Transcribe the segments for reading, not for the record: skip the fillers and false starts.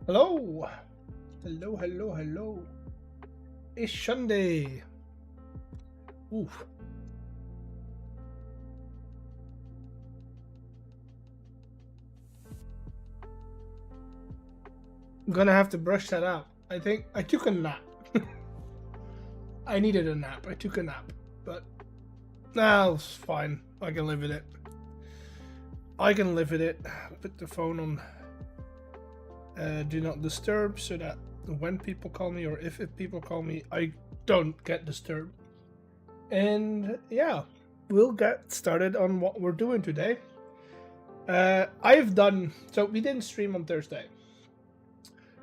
Hello! Hello, hello, hello. It's Sunday. Oof. I'm gonna have to brush that out. I think I took a nap. I needed a nap. I took a nap. But now it's fine. I can live with it. I can live with it. Put the phone on do not disturb so that when people call me or if people call me, I don't get disturbed. And yeah, we'll get started on what we're doing today. So we didn't stream on Thursday.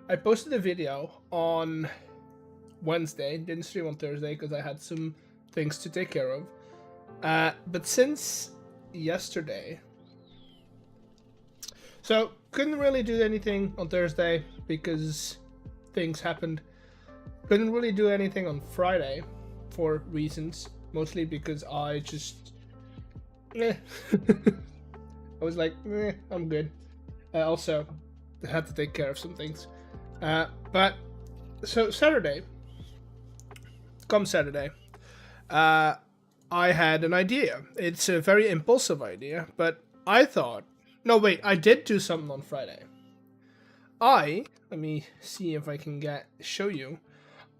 I posted a video on Wednesday, didn't stream on Thursday because I had some things to take care of. But since yesterday, so couldn't really do anything on Thursday because things happened. Couldn't really do anything on Friday for reasons, mostly because I just, I was like, I'm good. I also had to take care of some things. But so Saturday, come Saturday, I had an idea. It's a very impulsive idea, but I thought, no wait, I did do something on Friday. Let me see if I can show you.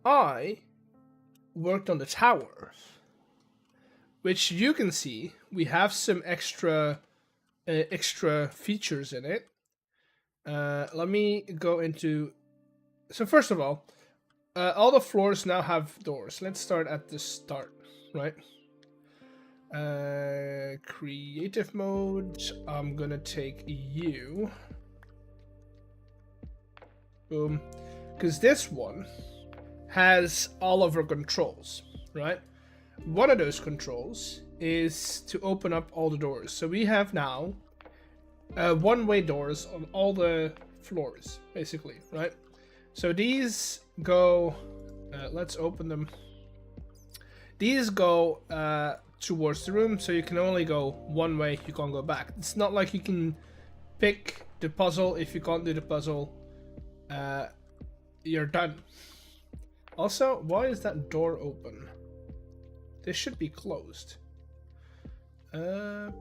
I worked on the tower, which you can see we have some extra features in it. Let me go into. So first of all the floors now have doors. Let's start at the start, right? Creative mode. I'm gonna take you. Boom. Because this one has all of our controls, right? One of those controls is to open up all the doors. So we have now one-way doors on all the floors, basically, right? So these go, let's open them. These go towards the room, so you can only go one way, you can't go back. It's not like you can pick the puzzle. If you can't do the puzzle, you're done. Also, why is that door open? This should be closed. I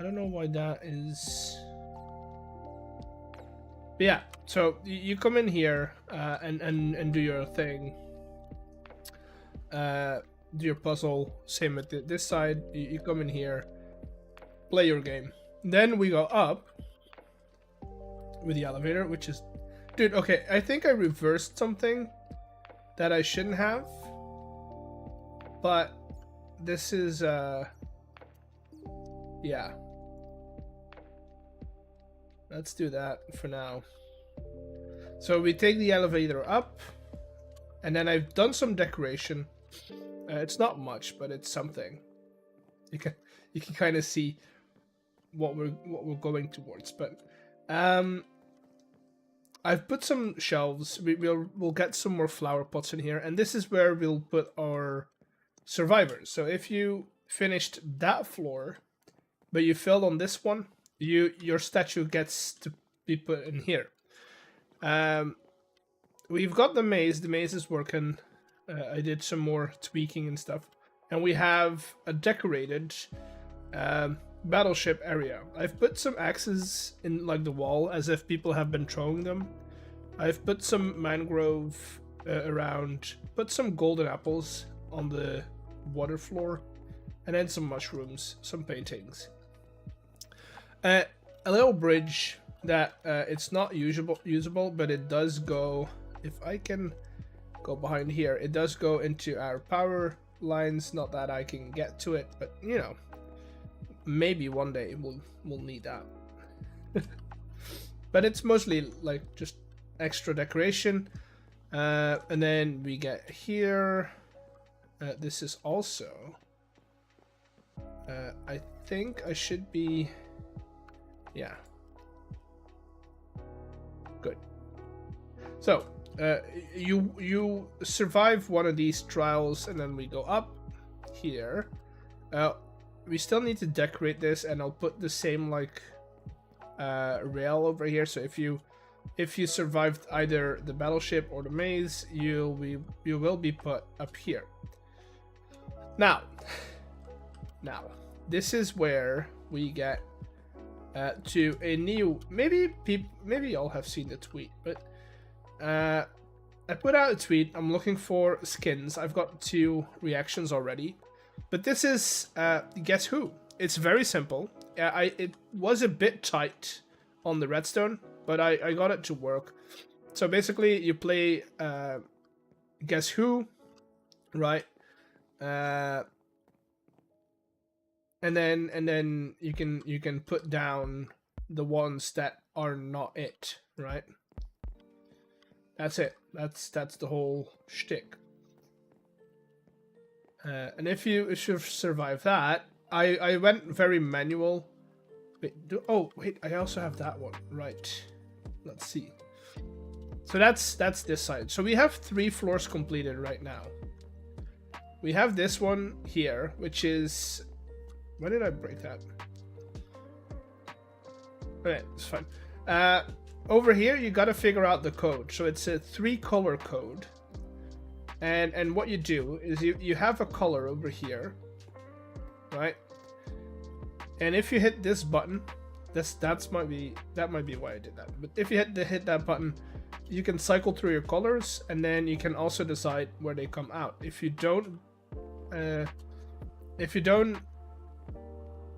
don't know why that is. But yeah, so you come in here and do your thing. Do your puzzle. Same with this side. You come in here, play your game. Then we go up with the elevator, which is, dude. Okay, I think I reversed something that I shouldn't have. But this is yeah. Let's do that for now. So we take the elevator up, and then I've done some decoration. It's not much, but it's something. You can kind of see what we're going towards. But I've put some shelves. We'll get some more flower pots in here, and this is where we'll put our survivors. So if you finished that floor, but you failed on this one, your statue gets to be put in here. We've got the maze. The maze is working. I did some more tweaking and stuff, and we have a decorated battleship area. I've put some axes in like the wall as if people have been throwing them. I've put some mangrove around, put some golden apples on the water floor, and then some mushrooms, some paintings. A little bridge that it's not usable, but it does go, if I can go behind here, it does go into our power lines. Not that I can get to it, but you know, maybe one day we'll need that. But it's mostly like just extra decoration. And then we get here. This is also I think I should be, yeah, good. So you survive one of these trials, and then we go up here. We still need to decorate this, and I'll put the same like rail over here. So if you survived either the battleship or the maze, you will be put up here. Now this is where we get to a new, maybe y'all have seen the tweet, but I put out a tweet. I'm looking for skins. I've got 2 reactions already, but this is guess who. It's very simple. It was a bit tight on the redstone, but I got it to work. So basically you play guess who, right? And then you can put down the ones that are not it, right? That's it. That's the whole shtick. And if you survive that, I went very manual. Wait, wait, I also have that one, right? Let's see. So that's this side. So we have 3 floors completed right now. We have this one here, which is, why did I break that? Okay, it's fine. Over here, you got to figure out the code. So it's a 3-color code. And what you do is you have a color over here, right? And if you hit this button, that might be why I did that. But if you hit that button, you can cycle through your colors, and then you can also decide where they come out. If you don't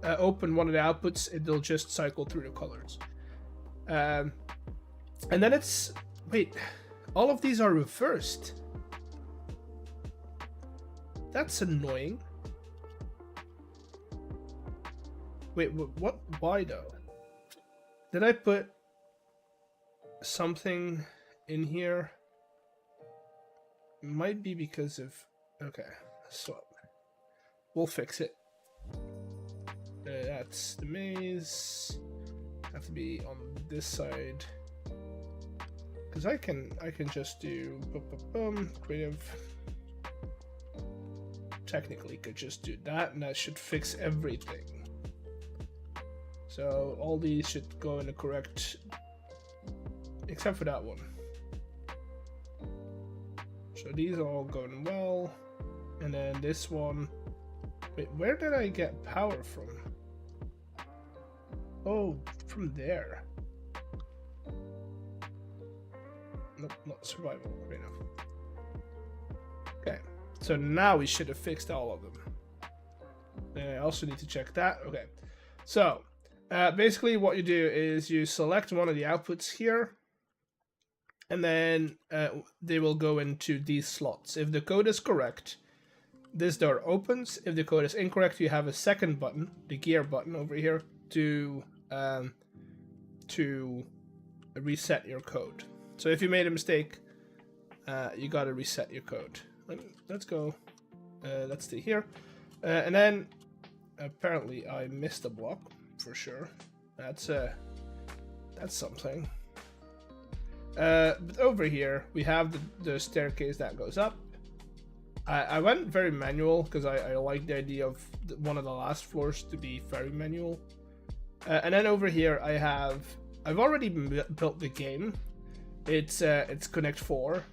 open one of the outputs, it'll just cycle through the colors. And then it's, wait, all of these are reversed. That's annoying. Wait, what? Why though? Did I put something in here? Might be because of, okay, swap. We'll fix it. That's the maze. Have to be on this side. Because I can just do creative. Technically could just do that, and that should fix everything. So all these should go in the correct, except for that one. So these are all going well, and then this one. Wait, where did I get power from? Oh, from there. Nope, not survival. Great enough. Okay, so now we should have fixed all of them. And I also need to check that. Okay, so basically what you do is you select one of the outputs here, and then they will go into these slots. If the code is correct, this door opens. If the code is incorrect, you have a second button, the gear button over here, to reset your code. So if you made a mistake, you gotta reset your code. Let's go. Let's stay here. And then apparently I missed a block for sure. That's something. But over here we have the staircase that goes up. I went very manual because I like the idea of one of the last floors to be very manual. And then over here I've already built the game. It's Connect 4.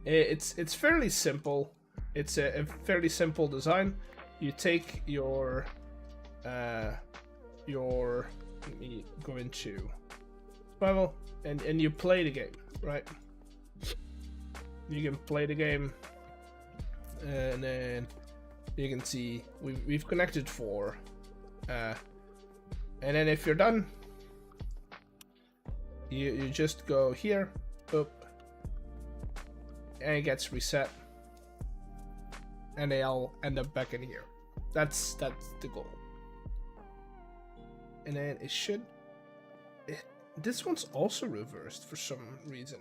It's fairly simple. It's a fairly simple design. You take your let me go into survival, and you play the game, right? You can play the game, and then you can see we've connected 4, and then if you're done, you just go here, up, and it gets reset, and they all end up back in here. That's the goal. And then it should. This one's also reversed for some reason,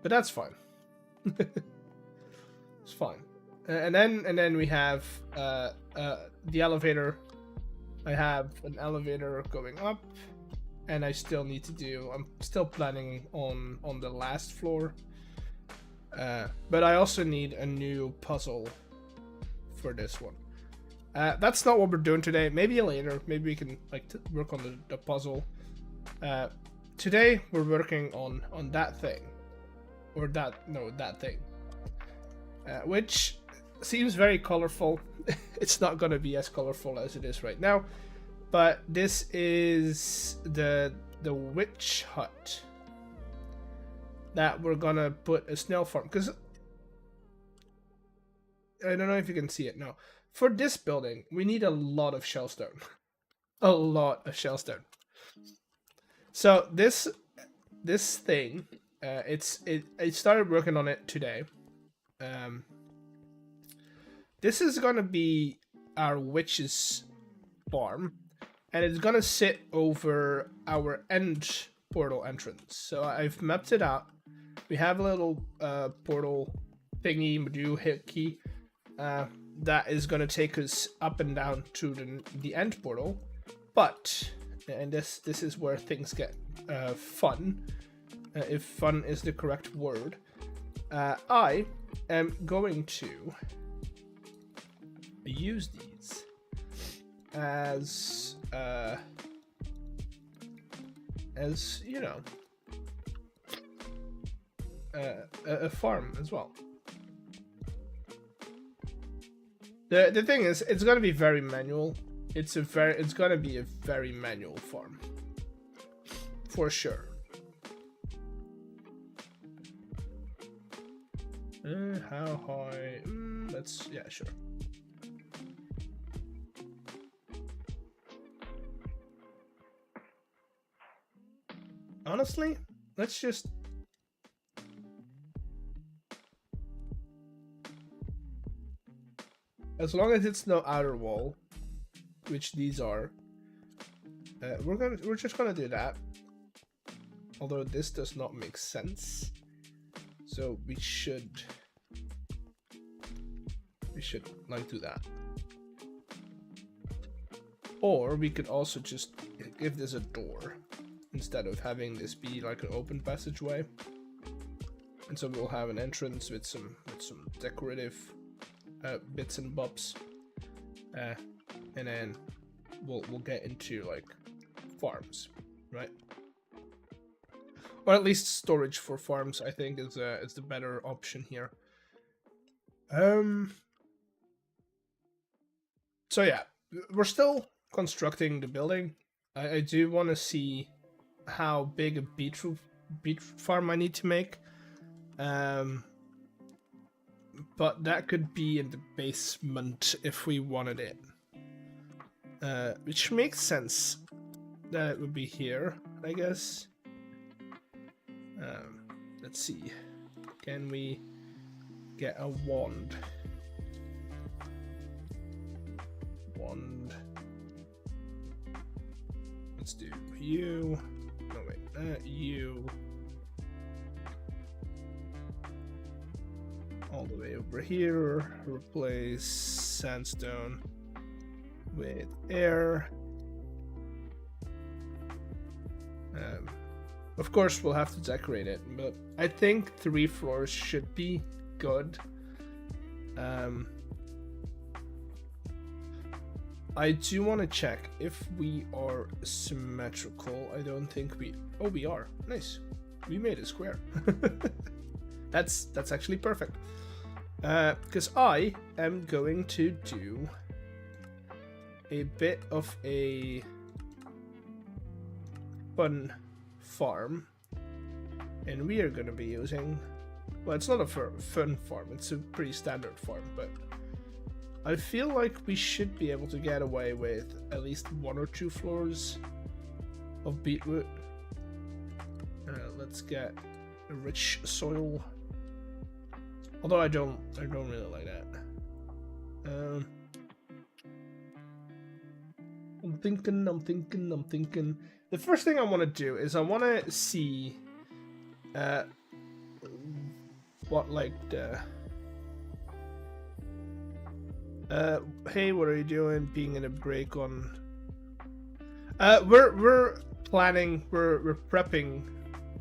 but that's fine. It's fine. And then we have the elevator. I have an elevator going up, and I still need to do. I'm still planning on the last floor, but I also need a new puzzle for this one. That's not what we're doing today. Maybe later. Maybe we can like work on the puzzle. Today we're working on that thing, or that thing, which seems very colorful. It's not gonna be as colorful as it is right now, but this is the witch hut that we're gonna put a snail farm, because I don't know if you can see it now. For this building, we need a lot of shellstone. A lot of shellstone. So this thing, I started working on it today. This is gonna be our witch's farm, and it's gonna sit over our end portal entrance. So I've mapped it out. We have a little portal thingy, module hit key, that is gonna take us up and down to the end portal. But, and this is where things get fun, if fun is the correct word. I am going to use these as you know, a farm as well. The thing is, it's gonna be very manual. It's gonna be a very manual farm, for sure. How high? Yeah, sure. Honestly, let's just... As long as it's no outer wall, which these are, we're just gonna do that. Although this does not make sense, so we should like do that. Or we could also just give this a door instead of having this be like an open passageway. And so we'll have an entrance with some decorative bits and bobs, and then we'll get into like farms, right? Or at least storage for farms, I think is the better option here. So yeah, we're still constructing the building. I do want to see how big a beetroot farm I need to make. But that could be in the basement if we wanted it. Which makes sense that it would be here, I guess. Let's see. Can we get a wand? Let's do you. No, wait. You. All the way over here. Replace sandstone with air. Of course, we'll have to decorate it, but I think 3 floors should be good. I do want to check if we are symmetrical. I don't think we... Oh, we are. Nice. We made a square. That's actually perfect. Because I am going to do a bit of a fun farm, and we are going to be using... Well, it's not a fun farm. It's a pretty standard farm, but I feel like we should be able to get away with at least 1 or 2 floors of beetroot. Let's get a rich soil. Although I don't really like that. I'm thinking. The first thing I want to do is I want to see what like the hey, what are you doing? Being in a break on. We're planning. We're prepping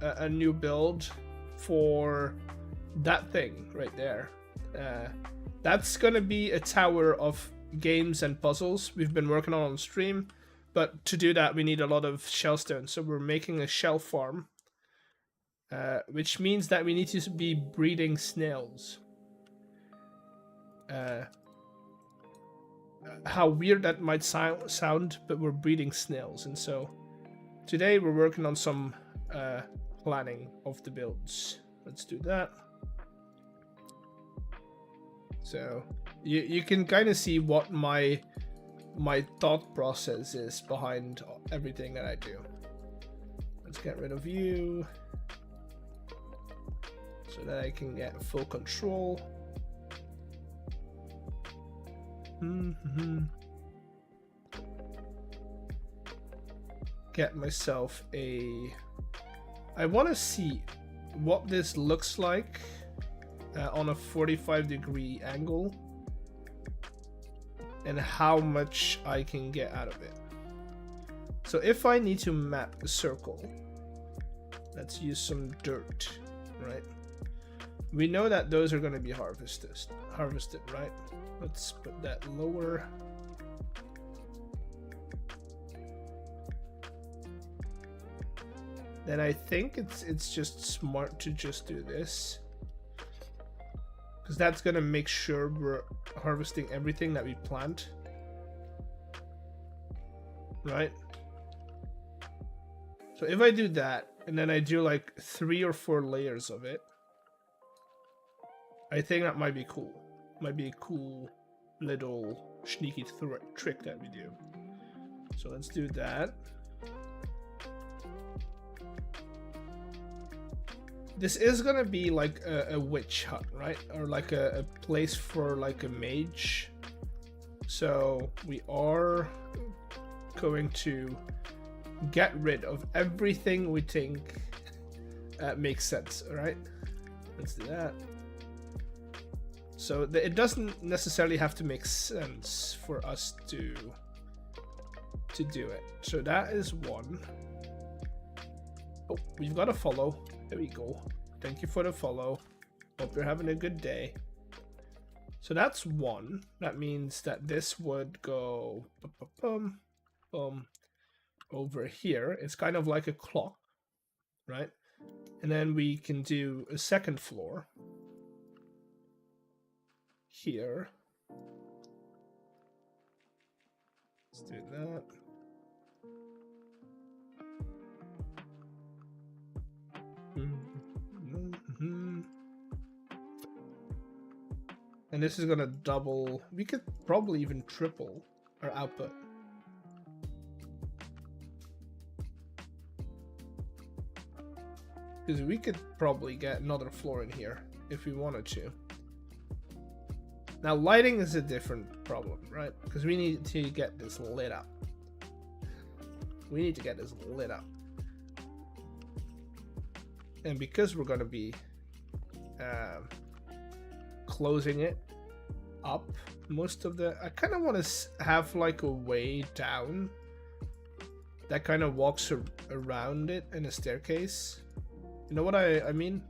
a new build for that thing right there. That's gonna be a tower of games and puzzles we've been working on stream. But to do that, we need a lot of shellstone. So we're making a shell farm, which means that we need to be breeding snails. How weird that might sound, but we're breeding snails. And so today we're working on some planning of the builds. Let's do that. So you can kind of see what my thought process is behind everything that I do. Let's get rid of you so that I can get full control. Get myself a... I want to see what this looks like on a 45-degree angle and how much I can get out of it. So if I need to map a circle, let's use some dirt, right? We know that those are going to be harvested, right? Let's put that lower. Then I think it's just smart to just do this, because that's gonna make sure we're harvesting everything that we plant, right? So if I do that and then I do like 3 or 4 layers of it, I think that might be cool. Might be a cool little sneaky trick that we do. So let's do that. This is gonna be like a witch hut, right? Or like a place for like a mage. So we are going to get rid of everything we think makes sense, all right? Let's do that. So it doesn't necessarily have to make sense for us to do it. So that is one. Oh, we've got a follow. There we go. Thank you for the follow. Hope you're having a good day. So that's one. That means that this would go over here. It's kind of like a clock, right? And then we can do a second floor here. Let's do that. And this is gonna double. We could probably even triple our output. Because we could probably get another floor in here if we wanted to. Now lighting is a different problem, right? Because we need to get this lit up. We need to get this lit up. And because we're gonna be closing it up most of the... I kind of want to have like a way down that kind of walks around it in a staircase. You know what I mean?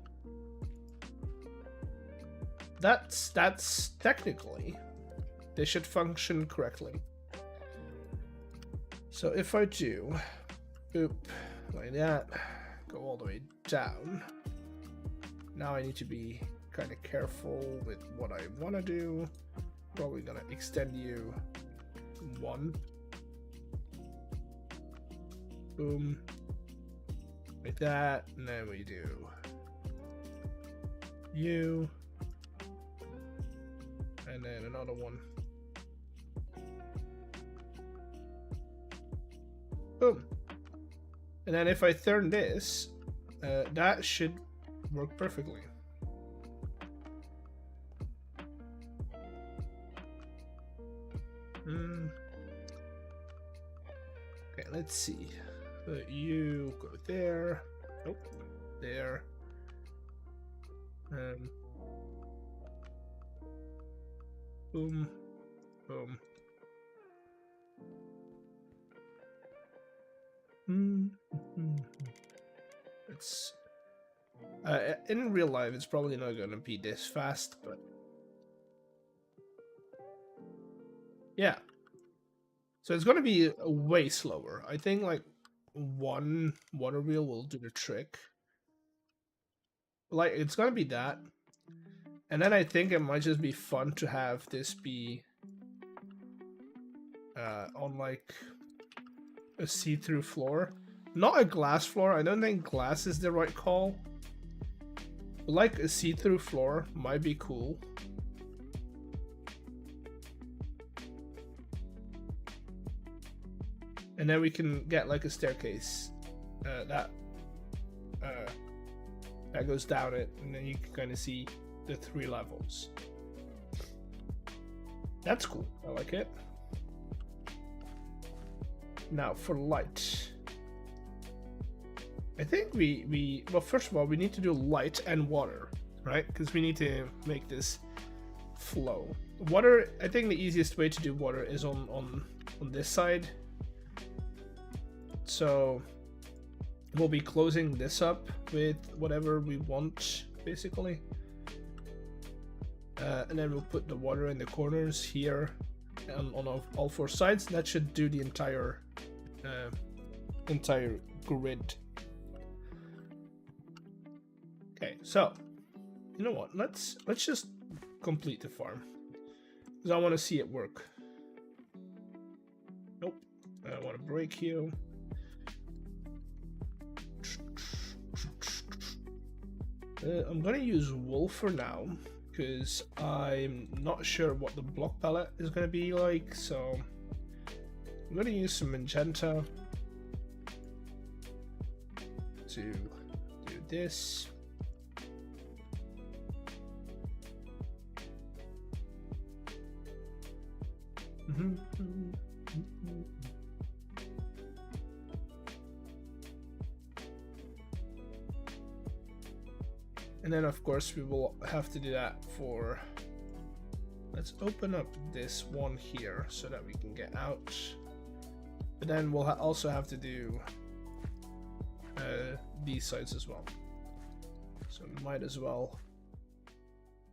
That's technically, they should function correctly. So if I do, boop, like that, go all the way down. Now I need to be kind of careful with what I want to do. Probably gonna extend you 1. Boom. Like that, and then we do you. And then another one. Boom. And then if I turn this, that should work perfectly. Okay, let's see. You go there. Nope. There. Boom. Boom. It's in real life it's probably not gonna be this fast, but Yeah. So it's going to be way slower. I think like one water wheel will do the trick. Like it's going to be that. And then I think it might just be fun to have this be on like a see-through floor. Not a glass floor. I don't think glass is the right call. But like a see-through floor might be cool. And then we can get like a staircase that goes down it, and then you can kind of see the 3 levels. That's cool. I like it. Now for light. I think well, first of all, we need to do light and water, right? Because we need to make this flow. Water, I think the easiest way to do water is on this side. So we'll be closing this up with whatever we want, basically. And then we'll put the water in the corners here on all 4 sides. That should do the entire grid. Okay, so you know what? Let's just complete the farm because I want to see it work. Nope, I want to break you. I'm gonna use wool for now because I'm not sure what the block palette is gonna be like, so I'm gonna use some magenta to do this. And then of course we will have to do that for, let's open up this one here so that we can get out. But then we'll also have to do these sides as well. So we might as well,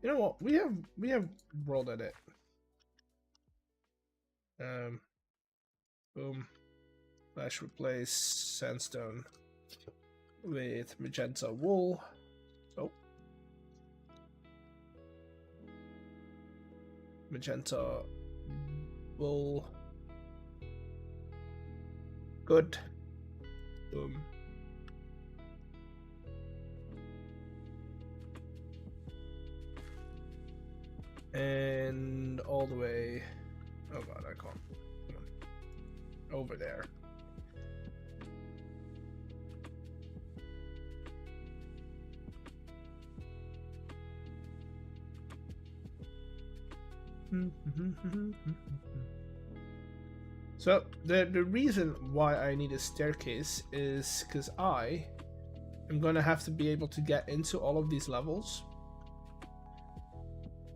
you know what, we have world edit. Boom, slash replace sandstone with magenta wool. Oh, magenta wool. Good. Boom. And all the way. Oh god, I can't. Come on. Over there. So the reason why I need a staircase is because I am gonna have to be able to get into all of these levels,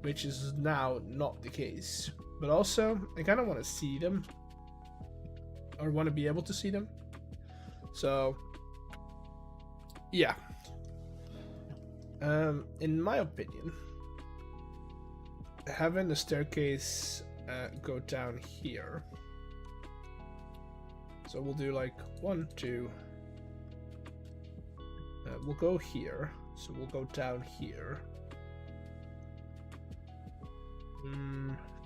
which is now not the case. But also, I kind of want to see them, or want to be able to see them. So, yeah. In my opinion, having the staircase go down here. So we'll do like 1, 2. We'll go here. So we'll go down here.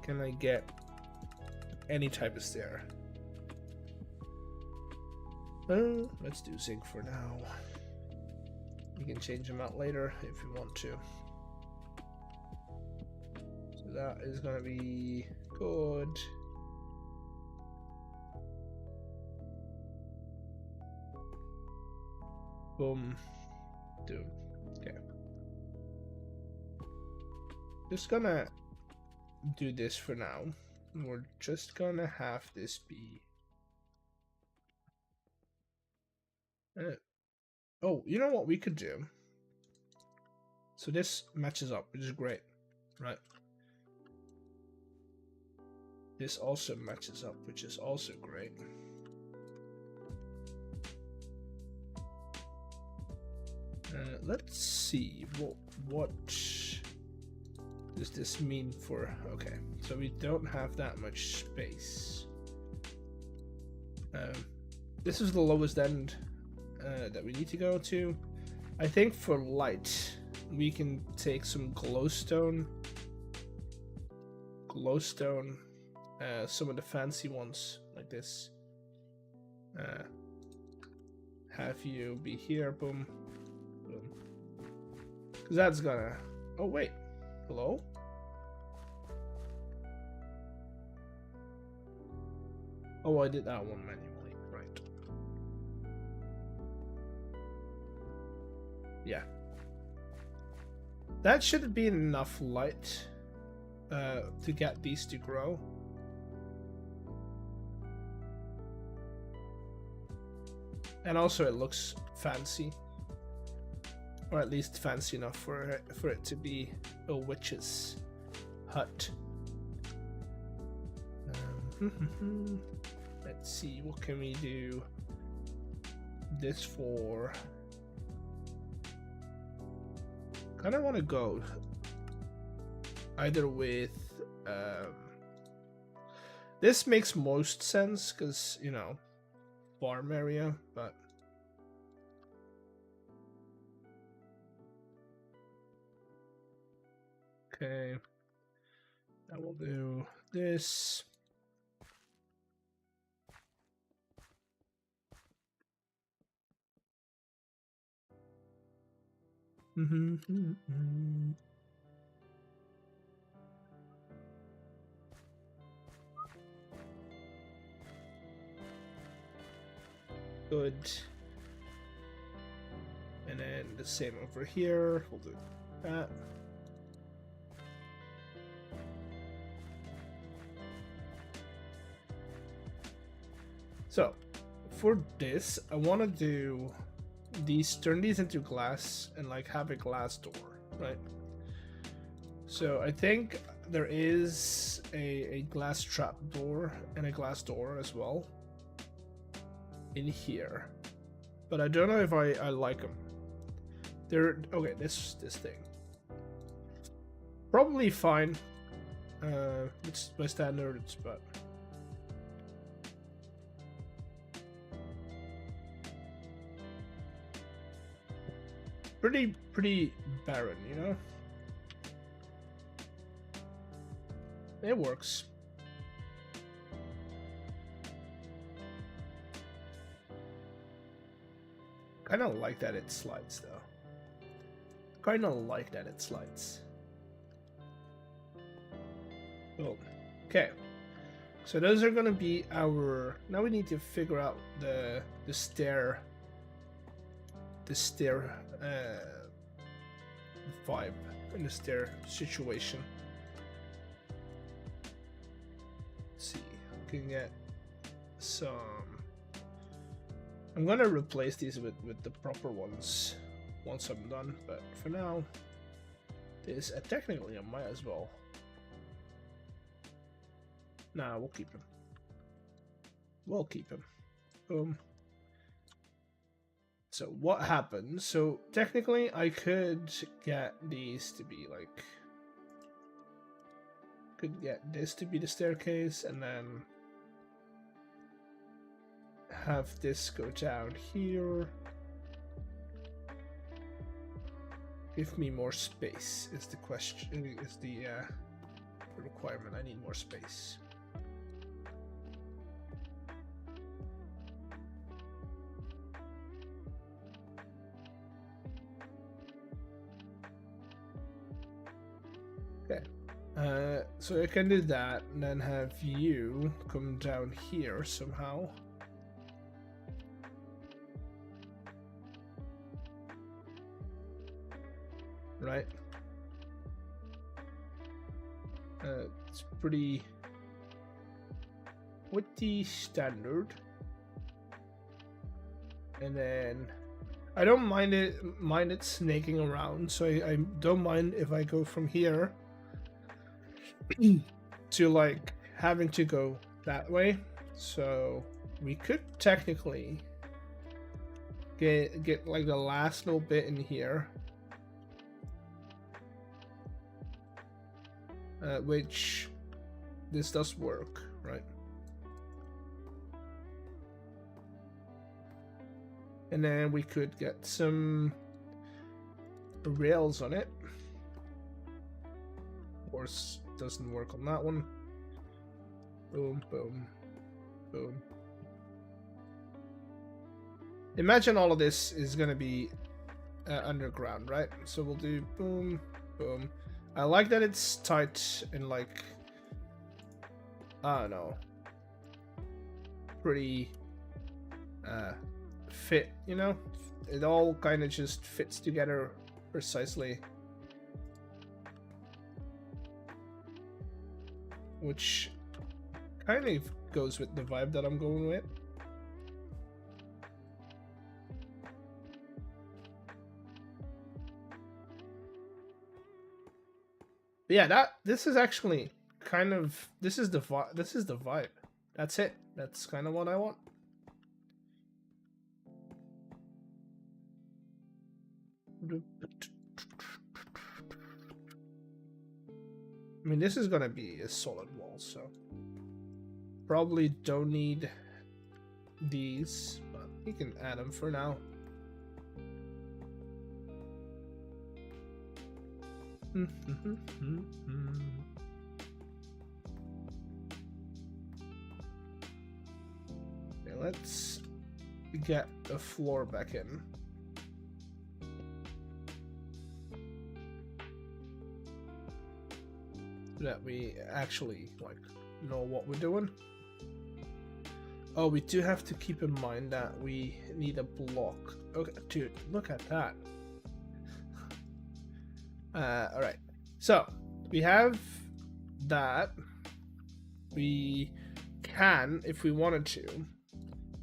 Can I get any type of stair? Let's do zinc for now. You can change them out later if you want to. So that is gonna be good. Boom. Dude. Okay. Just gonna do this for now. We're just gonna have this be oh, you know what we could do? So this matches up, which is great, right? This also matches up, which is also great. Let's see what does this mean for... Okay, so we don't have that much space. This is the lowest end that we need to go to. I think for light, we can take some glowstone, some of the fancy ones like this. Have you be here, boom, boom. Because that's gonna... Oh wait, hello? Oh, I did that one manually, right. Yeah. That should be enough light to get these to grow. And also it looks fancy. Or at least fancy enough for it to be a witch's hut. Let's see, what can we do this for? Kind of want to go either with this makes most sense because, you know, farm area, but okay, I will do this. Good. And then the same over here. We'll do that. So for this, I want to do these, turn these into glass and like have a glass door, right? So I think there is a glass trap door and a glass door as well in here, but I don't know if I like them. They're okay. This thing probably fine. It's my standards, but pretty barren, you know. It works. Kind of like that it slides, though. Kind of like that it slides. Boom. Okay. So those are gonna be our. Now we need to figure out the stair. The stair vibe and the stair situation. Let's see. We can get some. I'm gonna replace these with the proper ones once I'm done, but for now, this technically I might as well. Nah, we'll keep him. We'll keep him. Boom. So what happens? So technically, I could get these to be like. Could get this to be the staircase, and then have this go down here. Give me more space is the question, is the requirement. I need more space. Okay. So I can do that and then have you come down here somehow. Right. It's pretty standard. And then I don't mind it snaking around, so I don't mind if I go from here to like having to go that way. So we could technically get like the last little bit in here. which this does work, right? And then we could get some rails on it. Of course, doesn't work on that one. Boom, boom, boom. Imagine all of this is gonna be underground, right? So we'll do boom, boom. I like that it's tight and like, I don't know, pretty fit, you know? It all kind of just fits together precisely. Which kind of goes with the vibe that I'm going with. But yeah, this is actually kind of, this is the vibe. That's it. That's kind of what I want. I mean, this is gonna be a solid wall, so probably don't need these, but you can add them for now. Okay, let's get the floor back in. So that we actually like know what we're doing. Oh, we do have to keep in mind that we need a block. Okay, dude, look at that. All right, so we have that. We can, if we wanted to.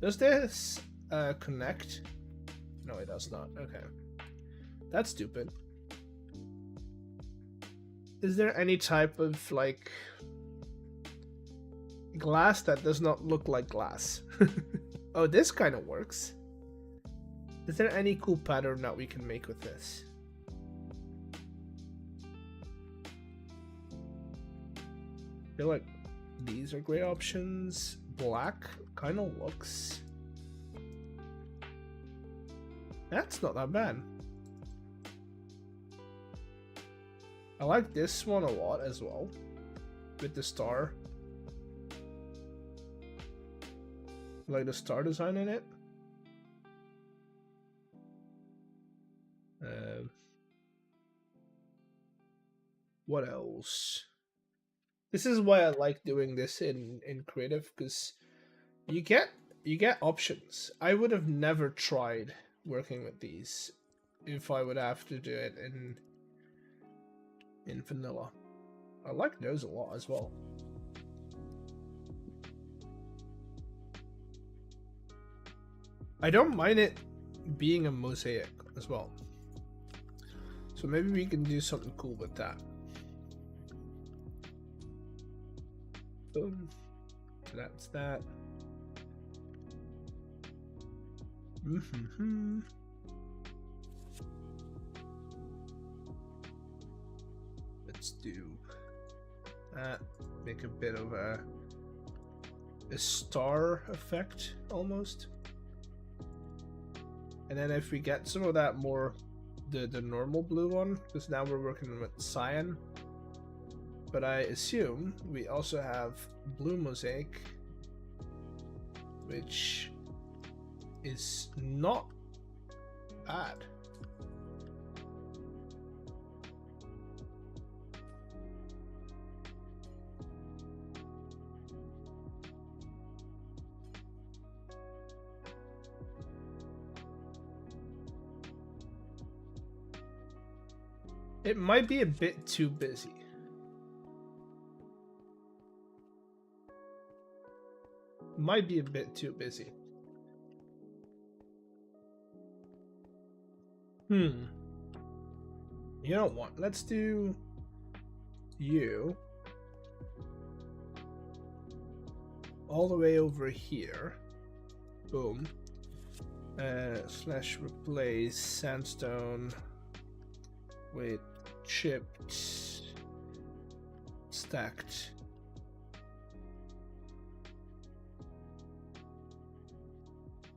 Does this connect? No, it does not. Okay, that's stupid. Is there any type of like glass that does not look like glass? Oh, this kind of works. Is there any cool pattern that we can make with this? I feel like these are great options. Black kind of looks. That's not that bad. I like this one a lot as well, with the star. Like the star design in it. What else? This is why I like doing this in creative, because you get options. I would have never tried working with these if I would have to do it in vanilla. I like those a lot as well. I don't mind it being a mosaic as well. So maybe we can do something cool with that. Boom. So that's that. Let's do that. Make a bit of a star effect almost. And then if we get some of that more the normal blue one, because now we're working with cyan. But I assume we also have blue mosaic, which is not bad. It might be a bit too busy. Might be a bit too busy. You know what? Let's do you all the way over here. Boom. Slash replace sandstone with chipped stacked.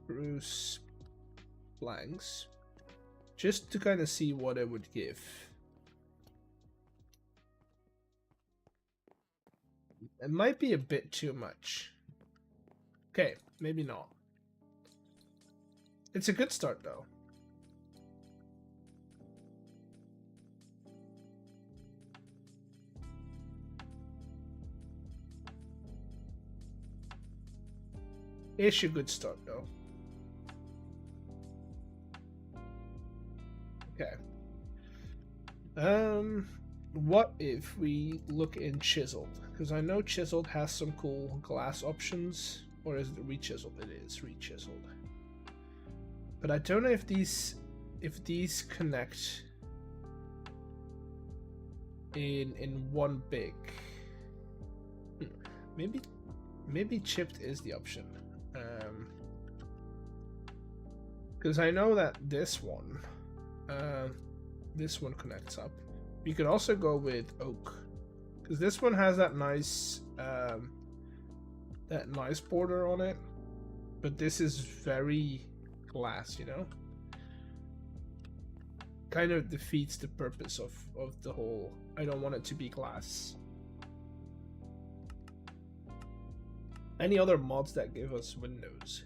Spruce planks, just to kind of see what it would give. It might be a bit too much. Okay, maybe not. It's a good start though. It's a good start though. Okay. What if we look in chiseled? Because I know chiseled has some cool glass options. Or is it rechiseled? It is rechiseled. But I don't know if these connect in one big. Maybe chipped is the option. Because I know that this one connects up. You could also go with oak, because this one has that nice border on it, but this is very glass, you know. Kind of defeats the purpose of the whole. I don't want it to be glass. Any other mods that give us windows?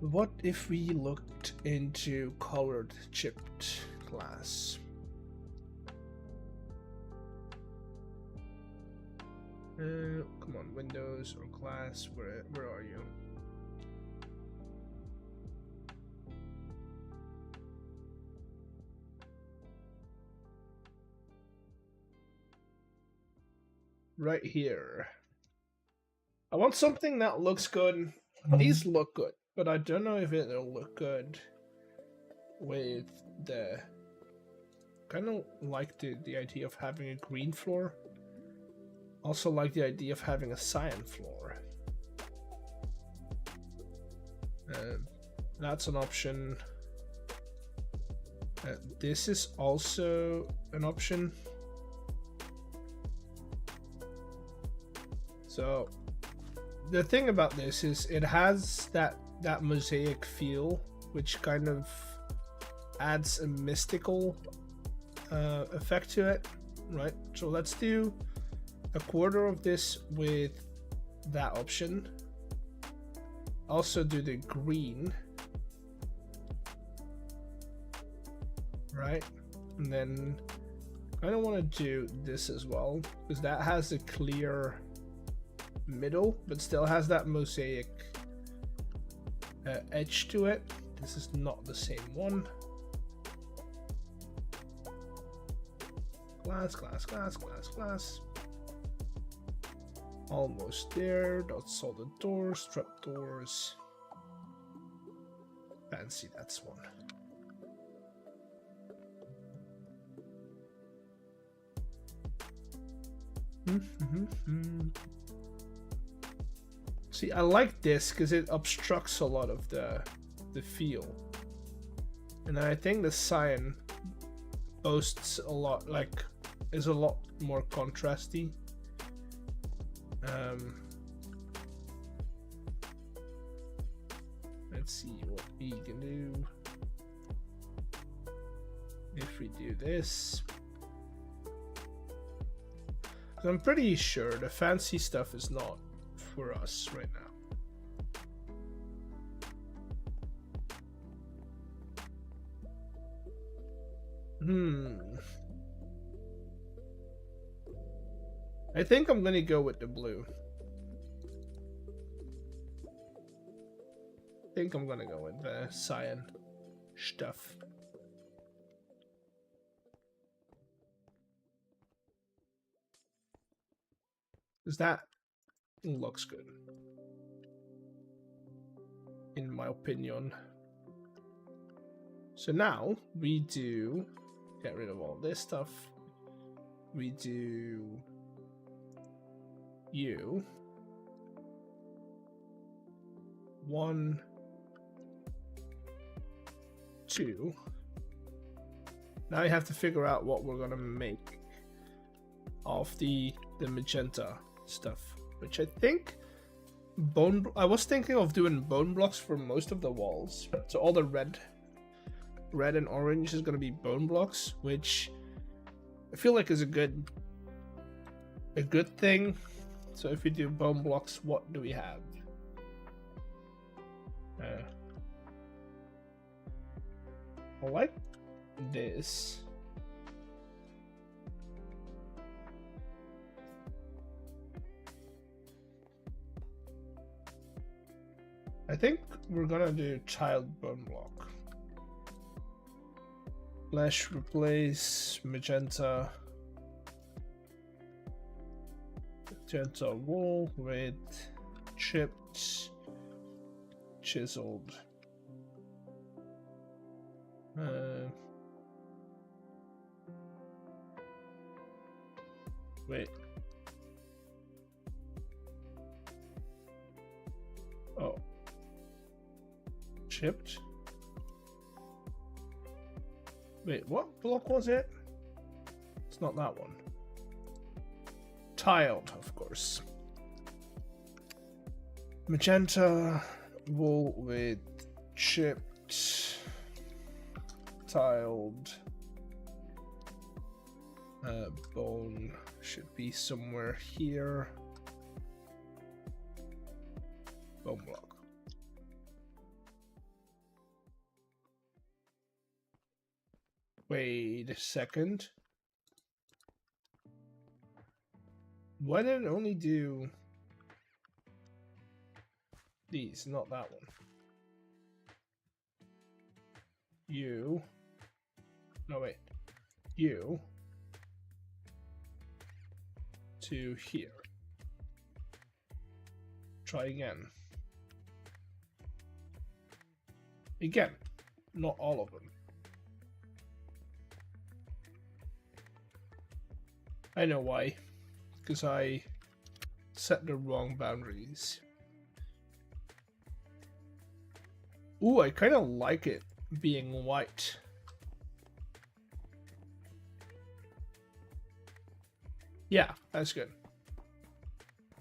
What if we looked into colored chipped glass? Come on, windows or glass, where are you? Right here. I want something that looks good. These look good, but I don't know if it'll look good with the... Kind of like the idea of having a green floor. Also like the idea of having a cyan floor. That's an option. This is also an option. So the thing about this is it has that mosaic feel, which kind of adds a mystical effect to it, right? So let's do a quarter of this with that option. Also do the green, right? And then I don't want to do this as well, because that has a clear middle, but still has that mosaic edge to it. This is not the same one. Glass, glass, glass, glass, glass. Almost there. That's all the doors, trap doors. Fancy, that's one. See, I like this because it obstructs a lot of the feel, and I think the cyan boasts a lot, like, is a lot more contrasty. Let's see what we can do if we do this. I'm pretty sure the fancy stuff is not for us right now. I think I'm gonna go with the blue. I think I'm gonna go with the cyan stuff. Because that looks good, in my opinion. So now we do get rid of all this stuff. We do you. 1, 2. Now you have to figure out what we're gonna make of the magenta stuff, which I think I was thinking of doing bone blocks for most of the walls. So all the red and orange is gonna be bone blocks, which I feel like is a good thing. So if we do bone blocks, what do we have? I like this. I think we're gonna do child bone block. Let's replace magenta wool with chipped chiseled. Wait. Oh. Chipped? Wait, what block was it? It's not that one. Tiled, of course. Magenta wool with chipped tiled bone should be somewhere here. Bone block. Wait a second. Why did it only do these, not that one? You. No, wait. You. To here. Try again. Again. Not all of them. I know why. Because I set the wrong boundaries. Ooh, I kind of like it being white. Yeah, that's good.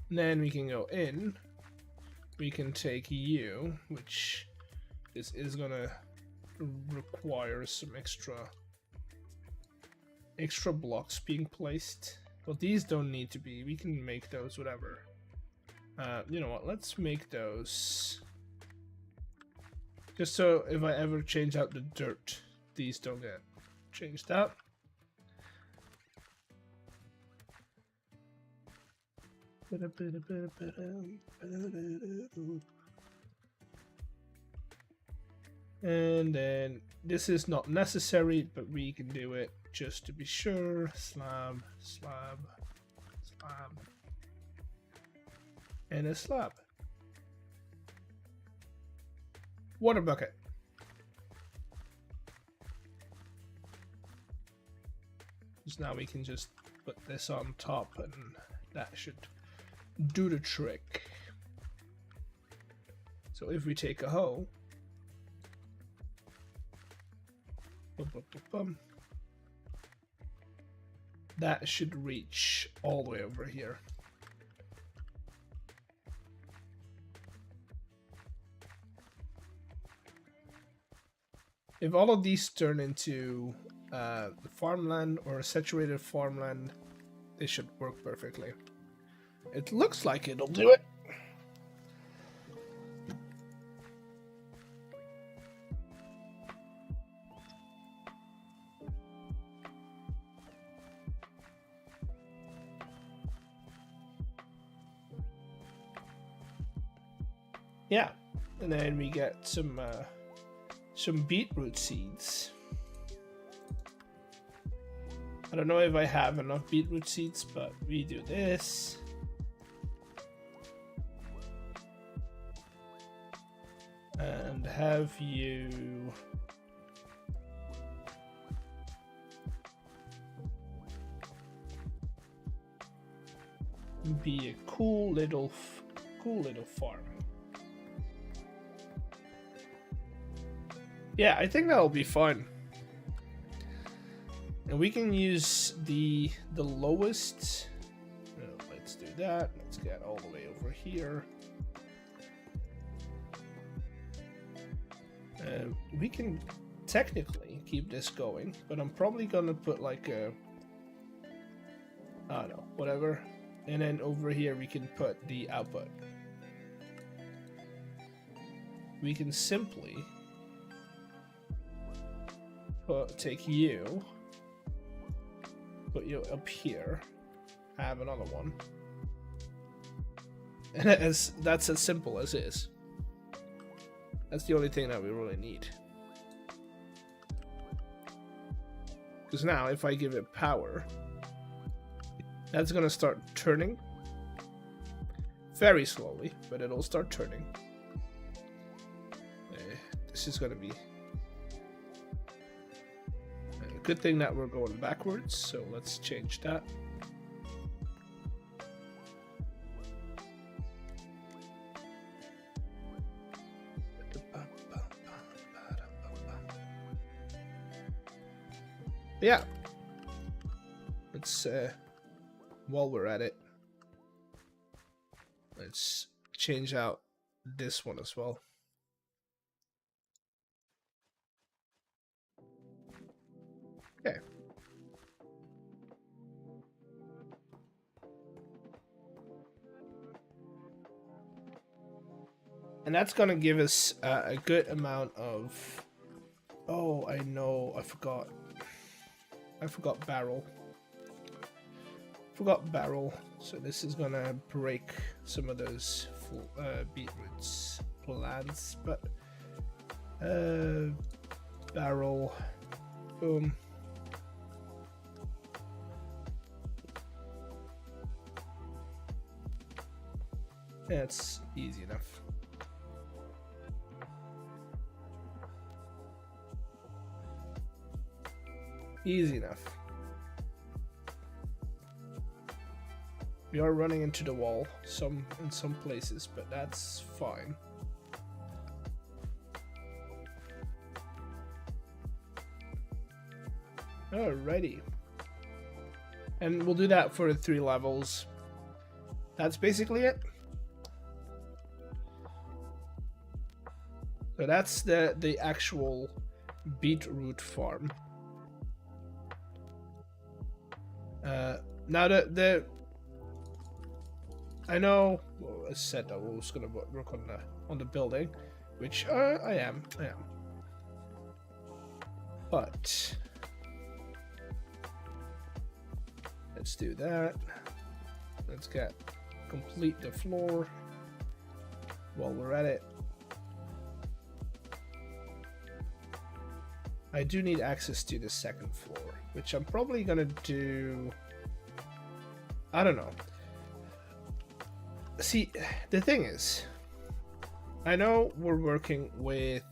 And then we can go in. We can take you, which this is gonna require some extra blocks being placed. Well, these don't need to be. We can make those whatever. You know what? Let's make those. Just so if I ever change out the dirt, these don't get changed out. And then this is not necessary, but we can do it just to be sure. Slab, slab, slab, and a slab. Water bucket. So now we can just put this on top and that should do the trick. So if we take a hoe, that should reach all the way over here. If all of these turn into the farmland or a saturated farmland, they should work perfectly. It looks like it'll do it. Yeah, and then we get some beetroot seeds. I don't know if I have enough beetroot seeds, but we do this. And have you be a cool little farm. Yeah, I think that'll be fine. And we can use the lowest. Let's do that. Let's get all the way over here. We can technically keep this going, but I'm probably gonna put like a, I don't know, whatever. And then over here we can put the output. We can simply take you, put you up here, have another one. And that's as simple as is. That's the only thing that we really need. Because now if I give it power, that's gonna start turning. Very slowly, but it'll start turning. This is gonna be a good thing that we're going backwards, so let's change that. Yeah, let's while we're at it, let's change out this one as well. Okay. And that's gonna give us a good amount of, oh, I know, I forgot barrel. Forgot barrel. So this is gonna break some of those beetroots plants, but barrel, boom. That's easy enough. Easy enough. We are running into the wall in some places, but that's fine. Alrighty. And we'll do that for the 3 levels. That's basically it. So that's the actual beetroot farm. Now I know, well, I said that we was gonna work on the building, which I am. But let's do that. Let's complete the floor while we're at it. I do need access to the 2nd floor, which I'm probably gonna do. I don't know. See, the thing is, I know we're working with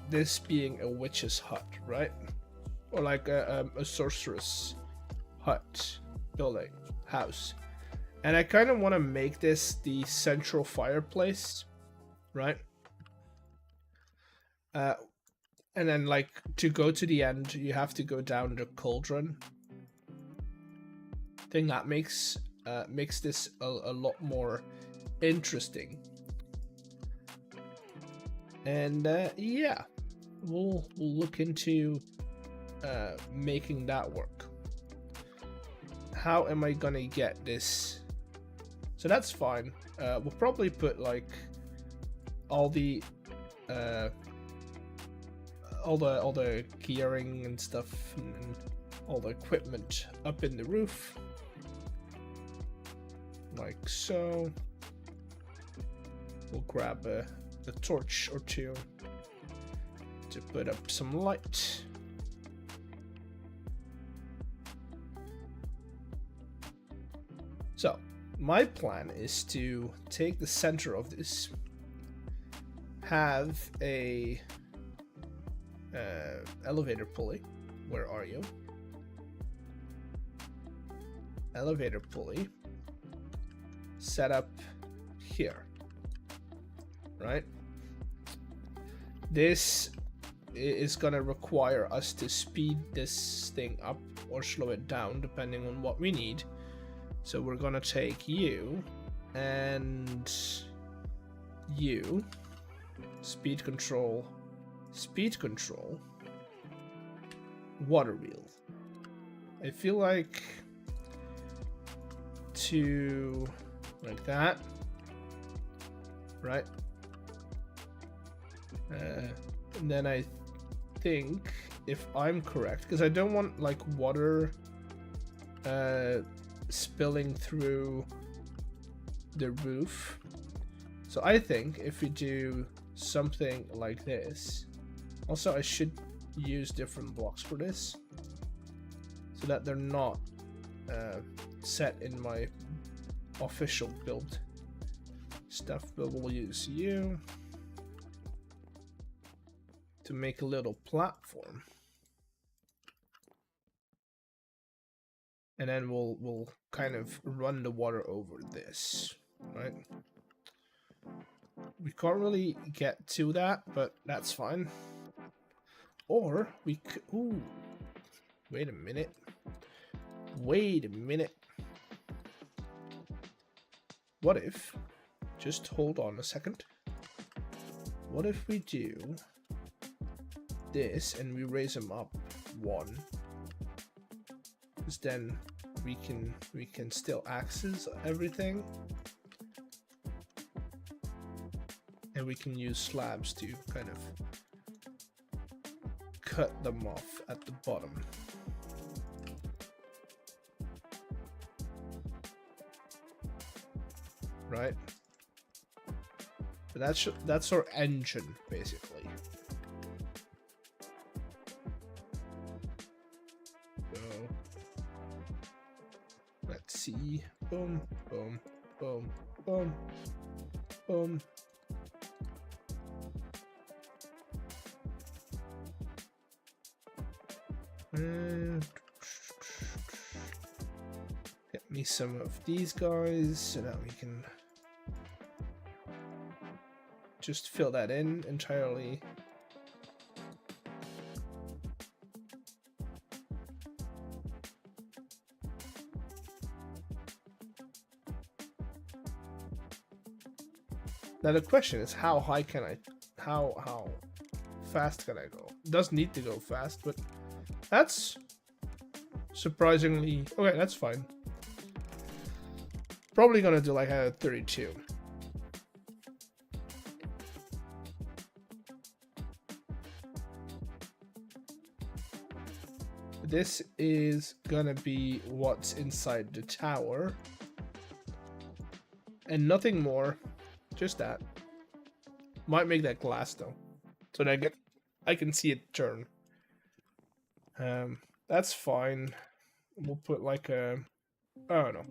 this being a witch's hut, right? Or like a sorceress hut, building, house. And I kind of want to make this the central fireplace, right? And then, like, to go to the end, you have to go down the cauldron. I think that makes this a lot more interesting. And yeah, we'll look into making that work. How am I gonna get this? So that's fine. We'll probably put like all the gearing and stuff and all the equipment up in the roof, like so. We'll grab a torch or two to put up some light. So my plan is to take the center of this, have a elevator pulley. Where are you? Elevator pulley set up here. right? This is gonna require us to speed this thing up or slow it down depending on what we need. So we're gonna take you and you, speed control, water wheel. I feel like to like that, right? And then I think, if I'm correct, because I don't want like water spilling through the roof, so I think if we do something like this, also I should use different blocks for this so that they're not set in my official build stuff, but we'll use you to make a little platform, and then we'll kind of run the water over this, right? We can't really get to that, but that's fine. Or we could, ooh, wait a minute. What if, just hold on a second. What if we do this and we raise them up 1? Because then we can still access everything. And we can use slabs to kind of cut them off at the bottom. Right? But that's our engine, basically. So let's see. Boom, boom, boom, boom, boom. Get me some of these guys so that we can just fill that in entirely. Now the question is, how high can I, how fast can I go? It does need to go fast, but that's surprisingly okay. That's fine. Probably gonna do like a 32. This is gonna be what's inside the tower, and nothing more. Just that. Might make that glass though, so that I can see it turn. That's fine. We'll put like a, I don't know.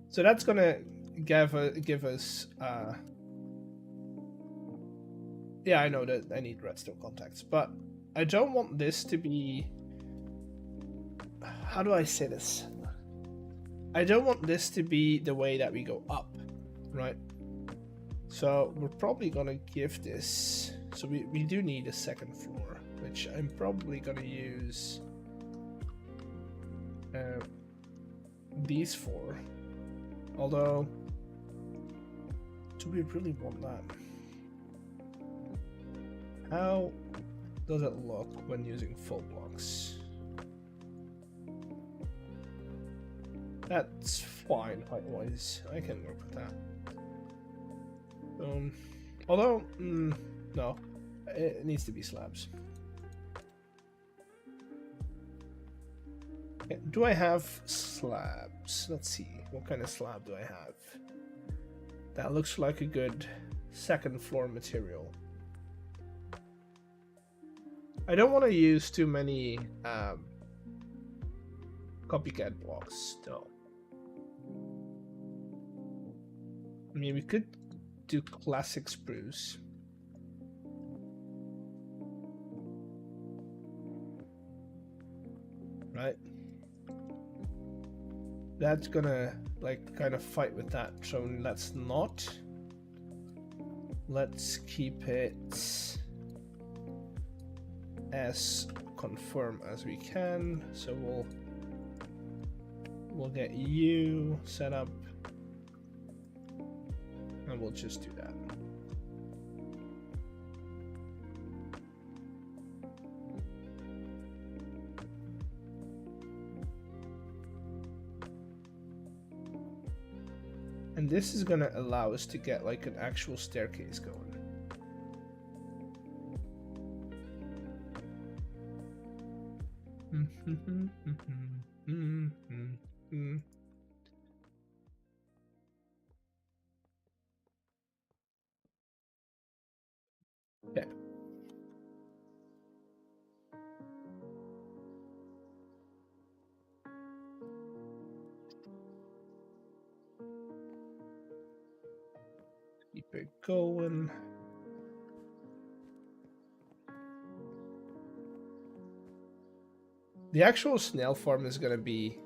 So that's gonna give us. Yeah, I know that I need redstone contacts, but I don't want this to be. How do I say this? I don't want this to be the way that we go up, right? So we're probably gonna give this. So we do need a second floor, which I'm probably gonna use these 4. Although, do we really want that? How does it look when using full blocks? That's fine height-wise. I can work with that. Although, no, it needs to be slabs. Okay, do I have slabs? Let's see. What kind of slab do I have? That looks like a good second floor material. I don't want to use too many copycat blocks, though. I mean, we could do classic spruce. Right? That's gonna like kind of fight with that, so let's not. Let's keep it as confirm as we can. So we'll get you set up, and we'll just do that. And this is gonna allow us to get like an actual staircase going. Okay. Keep it going. The actual snail farm is going to be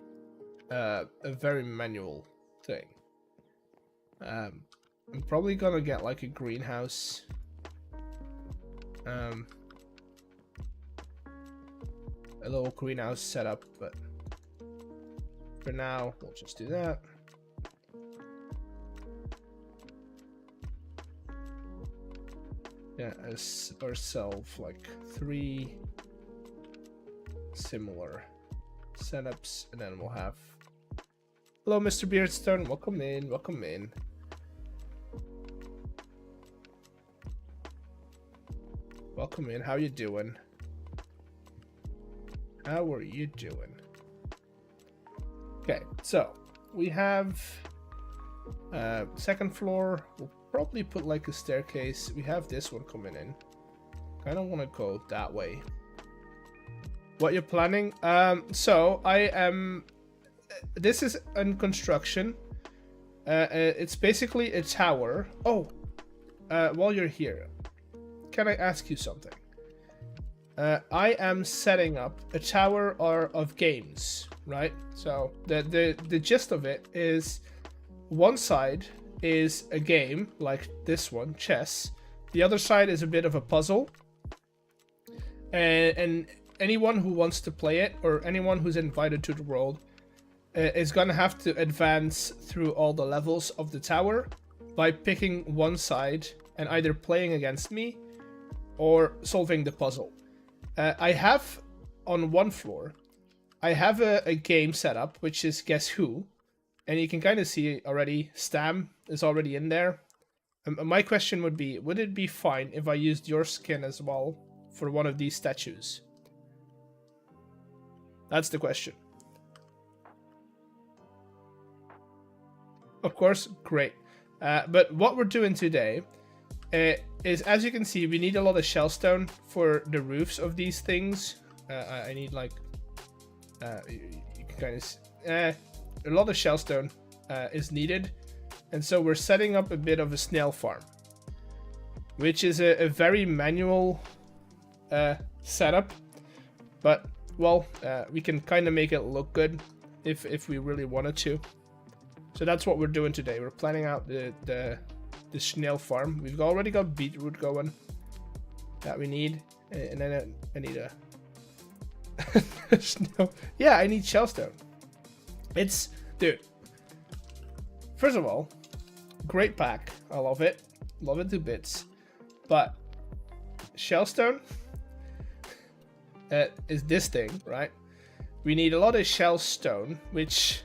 a very manual thing. I'm probably going to get like a greenhouse. A little greenhouse setup, but for now, we'll just do that. Yeah, as ourselves like 3 similar setups, and then we'll have. Hello, Mr. Beardstone. Welcome in. Welcome in. Welcome in. How you doing? How are you doing? Okay, so we have second floor. We'll probably put like a staircase. We have this one coming in. I don't want to go that way. What you're planning? So I am. This is in construction. It's basically a tower. Oh, while you're here, can I ask you something? I am setting up a tower of games, right? So the gist of it is, one side is a game like this one, chess. The other side is a bit of a puzzle, and anyone who wants to play it, or anyone who's invited to the world, is gonna have to advance through all the levels of the tower by picking one side and either playing against me or solving the puzzle. I have on one floor, I have a game set up, which is Guess Who, and you can kind of see already Stam is already in there. My question would it be fine if I used your skin as well for one of these statues? That's the question. Of course, great. But what we're doing today is, as you can see, we need a lot of shellstone for the roofs of these things. I need like you can kind of a lot of shellstone is needed, and so we're setting up a bit of a snail farm, which is a very manual setup, but well, we can kind of make it look good if we really wanted to. So that's what we're doing today. We're planning out the snail farm. We've already got beetroot going that we need, and then I need a snail. Yeah, I need shellstone. It's, dude, first of all, great pack. I love it to bits. But shellstone is this thing, right? We need a lot of shellstone, which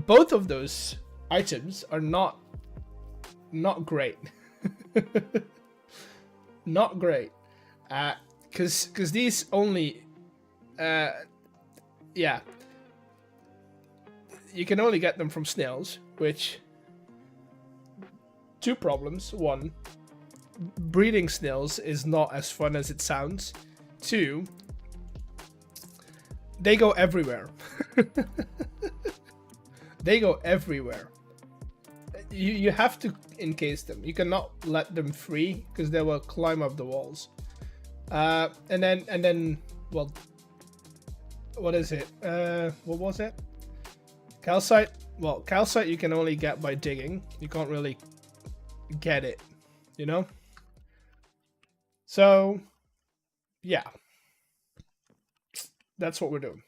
both of those items are not great. Not great. Because these only yeah, you can only get them from snails, which, two problems. One, breeding snails is not as fun as it sounds. Two, they go everywhere. They go everywhere. You have to encase them. You cannot let them free because they will climb up the walls. And then well, what is it? What was it? Calcite, well, calcite you can only get by digging. You can't really get it, you know? So, yeah. That's what we're doing.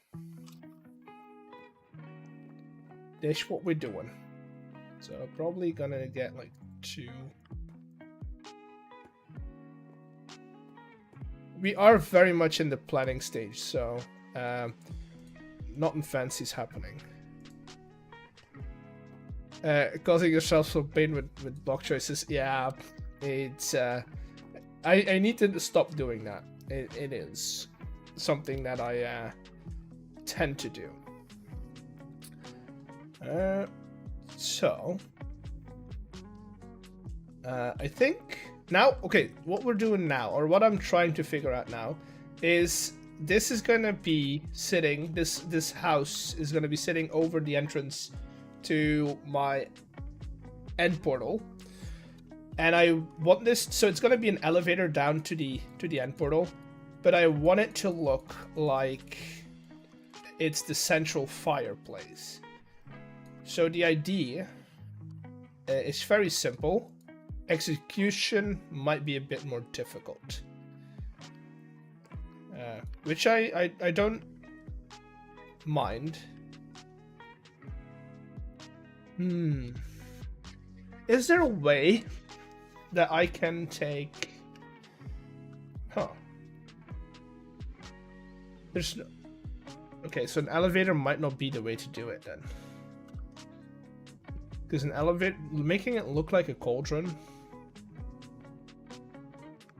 That's what we're doing. So, probably gonna get like 2. We are very much in the planning stage, so nothing fancy's happening. Causing yourself some pain with block choices. Yeah, it's I need to stop doing that. It is something that I tend to do. So I think now, okay, what we're doing now, or what I'm trying to figure out now, is this is gonna be sitting, this house is gonna be sitting over the entrance to my end portal, and I want this, so it's gonna be an elevator down to the end portal, but I want it to look like it's the central fireplace. So the idea is very simple. Execution might be a bit more difficult, which I don't mind. Is there a way that I can take... There's no... Okay, so an elevator might not be the way to do it then. Because an elevator... Making it look like a cauldron...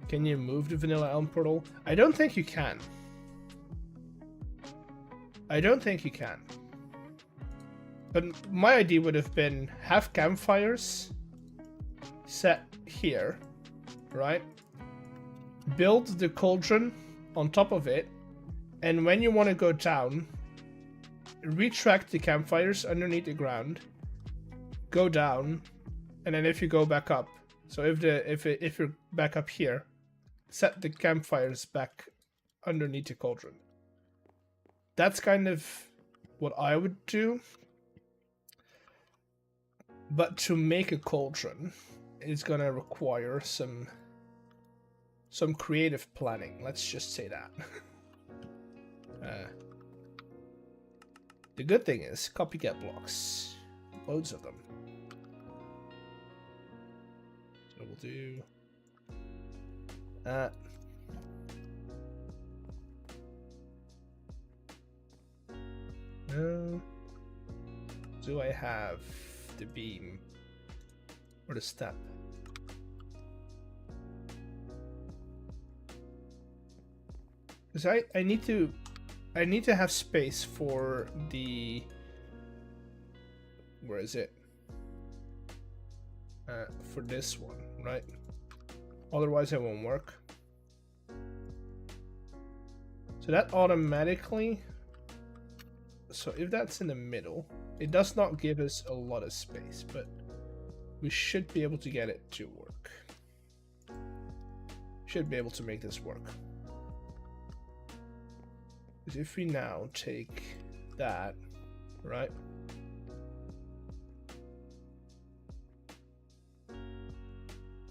Can you move the vanilla elm portal? I don't think you can. I don't think you can. But my idea would have been have campfires set here, right? Build the cauldron on top of it, and when you want to go down, retract the campfires underneath the ground, go down, and then if you go back up, so if you're back up here, set the campfires back underneath the cauldron. That's kind of what I would do. But to make a cauldron, it's gonna require some creative planning. Let's just say that. The good thing is copycat blocks, loads of them. So we'll do. Do I have the beam or the step? Because I need to have space for the, where is it? For this one, right? Otherwise it won't work. So that automatically, so if that's in the middle, it does not give us a lot of space, but we should be able to get it to work. Should be able to make this work. Because if we now take that, right?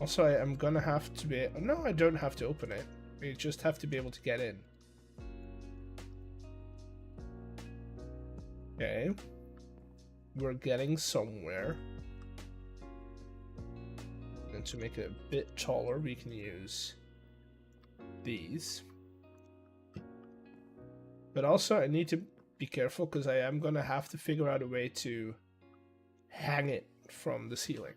Also, I'm gonna have to be... No, I don't have to open it. We just have to be able to get in. Okay. We're getting somewhere. And to make it a bit taller, we can use these. But also, I need to be careful because I am gonna have to figure out a way to hang it from the ceiling.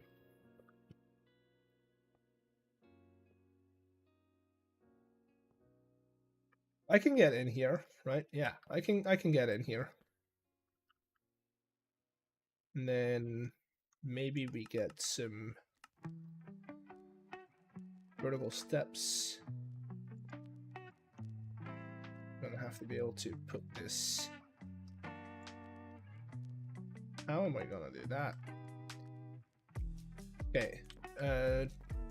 I can get in here, right? Yeah, I can get in here. And then maybe we get some vertical steps. I'm gonna have to be able to put this. How am I gonna do that? Okay,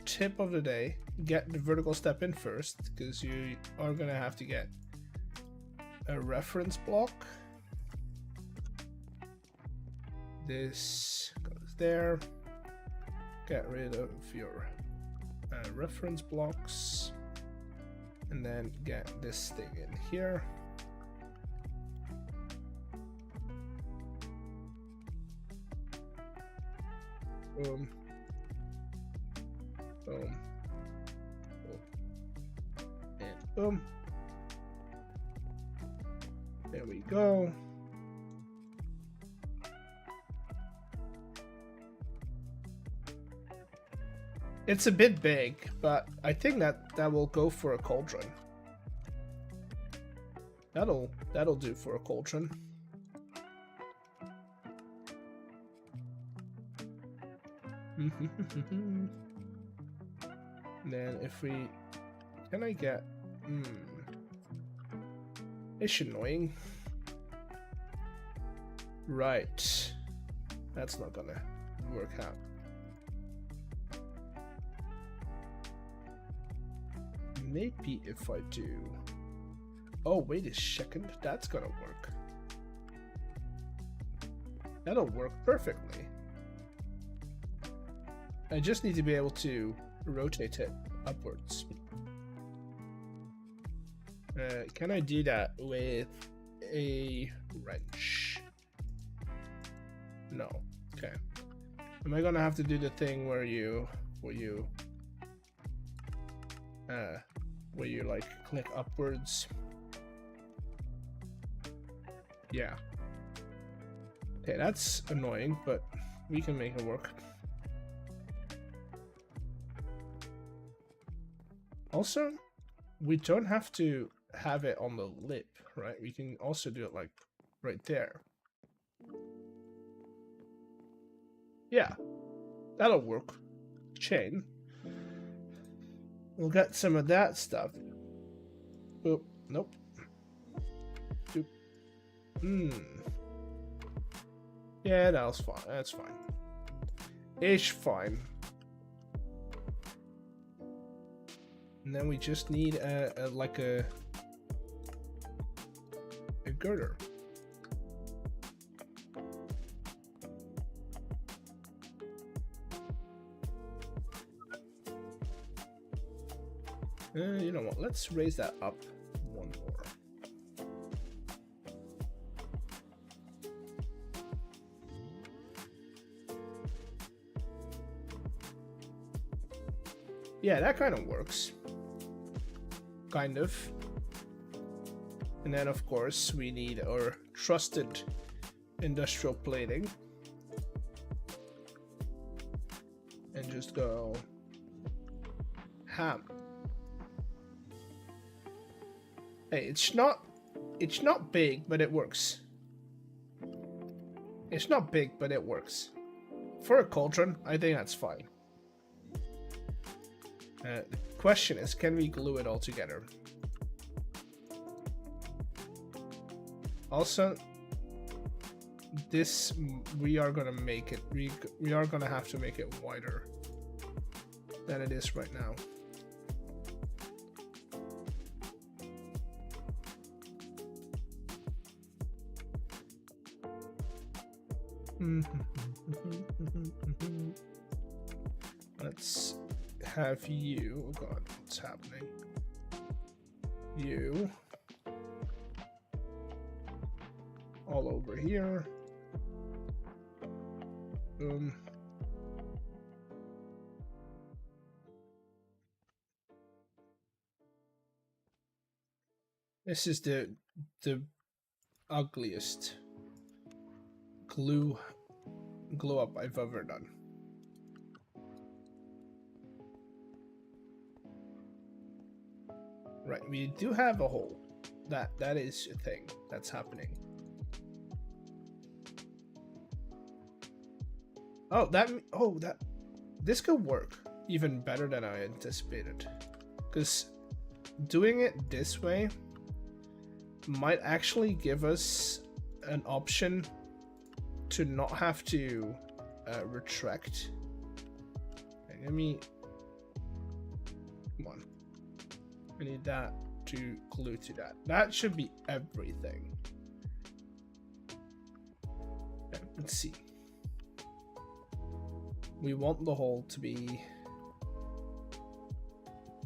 tip of the day, get the vertical step in first, because you are gonna have to get a reference block. This goes there. Get rid of your reference blocks. And then get this thing in here. Boom. Boom. Boom. And boom. There we go. It's a bit big, but I think that will go for a cauldron. That'll do for a cauldron. And then if we, can I get? It's annoying. Right, that's not gonna work out. Maybe if I do. Oh, wait a second, that's gonna work. That'll work perfectly. I just need to be able to rotate it upwards. Can I do that with a wrench? No. Okay. Am I gonna have to do the thing where you like click upwards? Yeah. Okay, that's annoying, but we can make it work. Also, we don't have to have it on the lip, right? We can also do it like right there. Yeah, that'll work. Chain. We'll get some of that stuff. Oop, nope. Oop. Yeah, that was fine. That's fine. Ish fine. And then we just need like a girder. You know what? Let's raise that up one more. Yeah, that kind of works. Kind of. And then, of course, we need our trusted industrial plating. And just go ham. Hey, it's not big, but it works. It's not big, but it works. For a cauldron, I think that's fine. The question is, can we glue it all together? Also, this, we are gonna make it, we are gonna have to make it wider than it is right now. Let's have you, oh god, what's happening? You all over here. Boom. This is the ugliest glue up I've ever done. Right, we do have a hole. That is a thing that's happening. Oh, this could work even better than I anticipated. Because doing it this way might actually give us an option to not have to retract. Okay, let me, come on. I need that to glue to that. That should be everything. Okay, let's see. we want the hole to be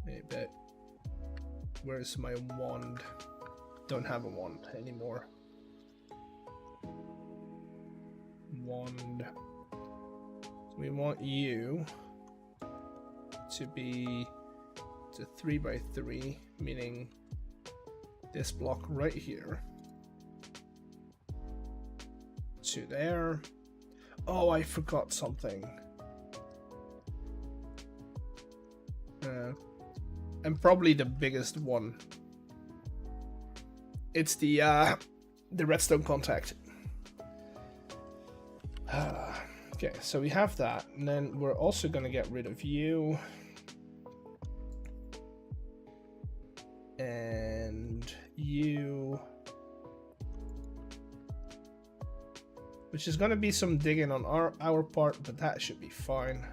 a bit. Where's my wand? Don't have a wand anymore. Wand. We want you to be to 3 by 3, meaning this block right here to there. Oh, I forgot something. And probably the biggest one. It's the redstone contact. Okay, so we have that, and then we're also gonna get rid of you. And you, which is gonna be some digging on our part, but that should be fine.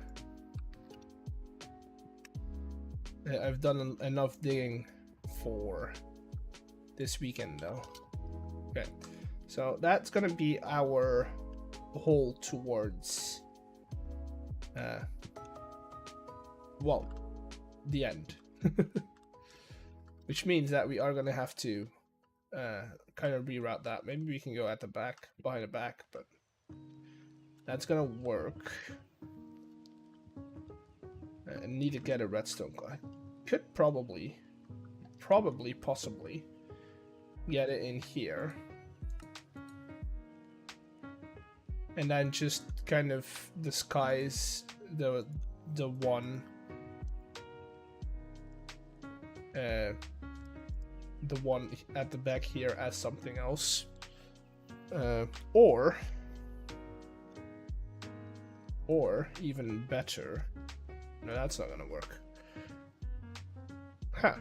I've done enough digging for this weekend though. Okay, so that's gonna be our hole towards well, the end. Which means that we are going to have to kind of reroute that. Maybe we can go at the back, behind the back, but that's going to work. I need to get a redstone. I could possibly get it in here. And then just kind of disguise the one at the back here as something else, or even better, no, that's not gonna work. Huh.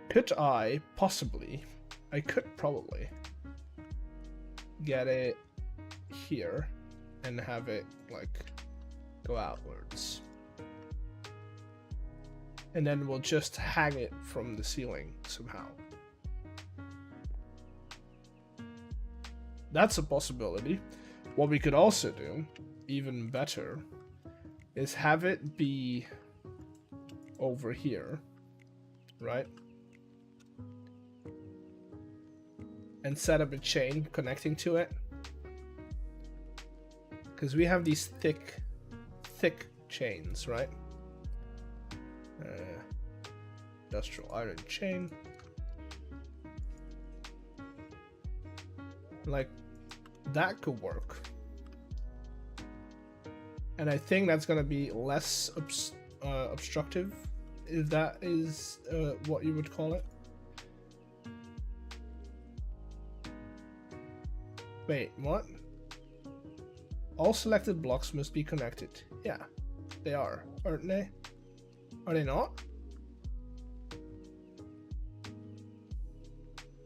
Could I could probably get it here and have it like go outwards. And then we'll just hang it from the ceiling somehow. That's a possibility. What we could also do, even better, is have it be over here, right? And set up a chain connecting to it. Because we have these thick chains, right? Industrial iron chain. Like, that could work. And I think that's gonna be less obstructive, if that is what you would call it. Wait, what? All selected blocks must be connected. Yeah, they are, aren't they? Are they not?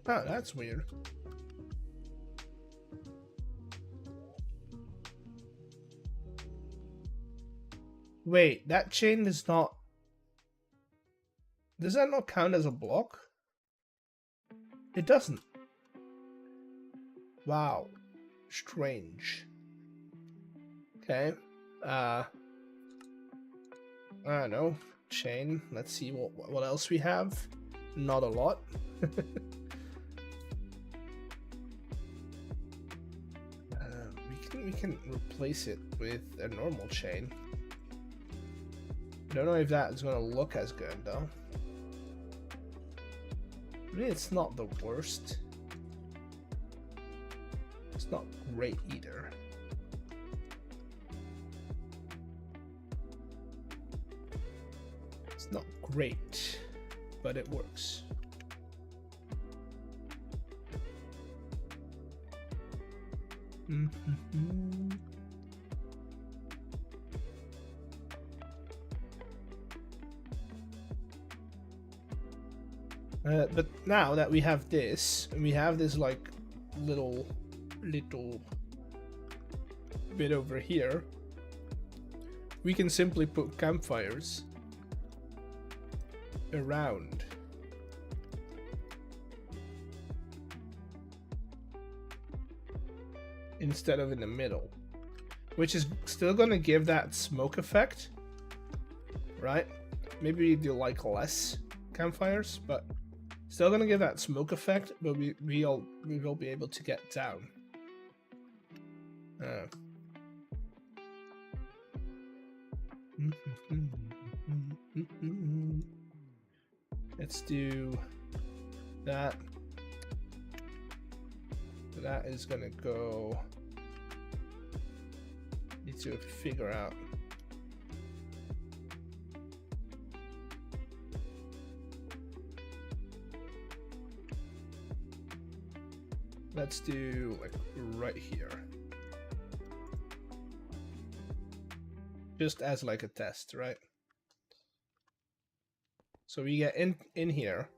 Oh, that's weird. Wait, that chain does not... Does that not count as a block? It doesn't. Wow. Strange. Okay. I don't know. Chain. Let's see what else we have. Not a lot. We can replace it with a normal chain. I don't know if that is going to look as good though. I mean, it's not the worst. It's not great either. It's not great, but it works. But now that we have this, and we have this like little bit over here, we can simply put campfires around. instead of in the middle, which is still gonna give that smoke effect, right? Maybe do like less campfires, but still gonna give that smoke effect, but we will be able to get down. Let's do that. That is gonna go. Need to figure out. Let's do like right here. Just as like a test, right? So we get in here,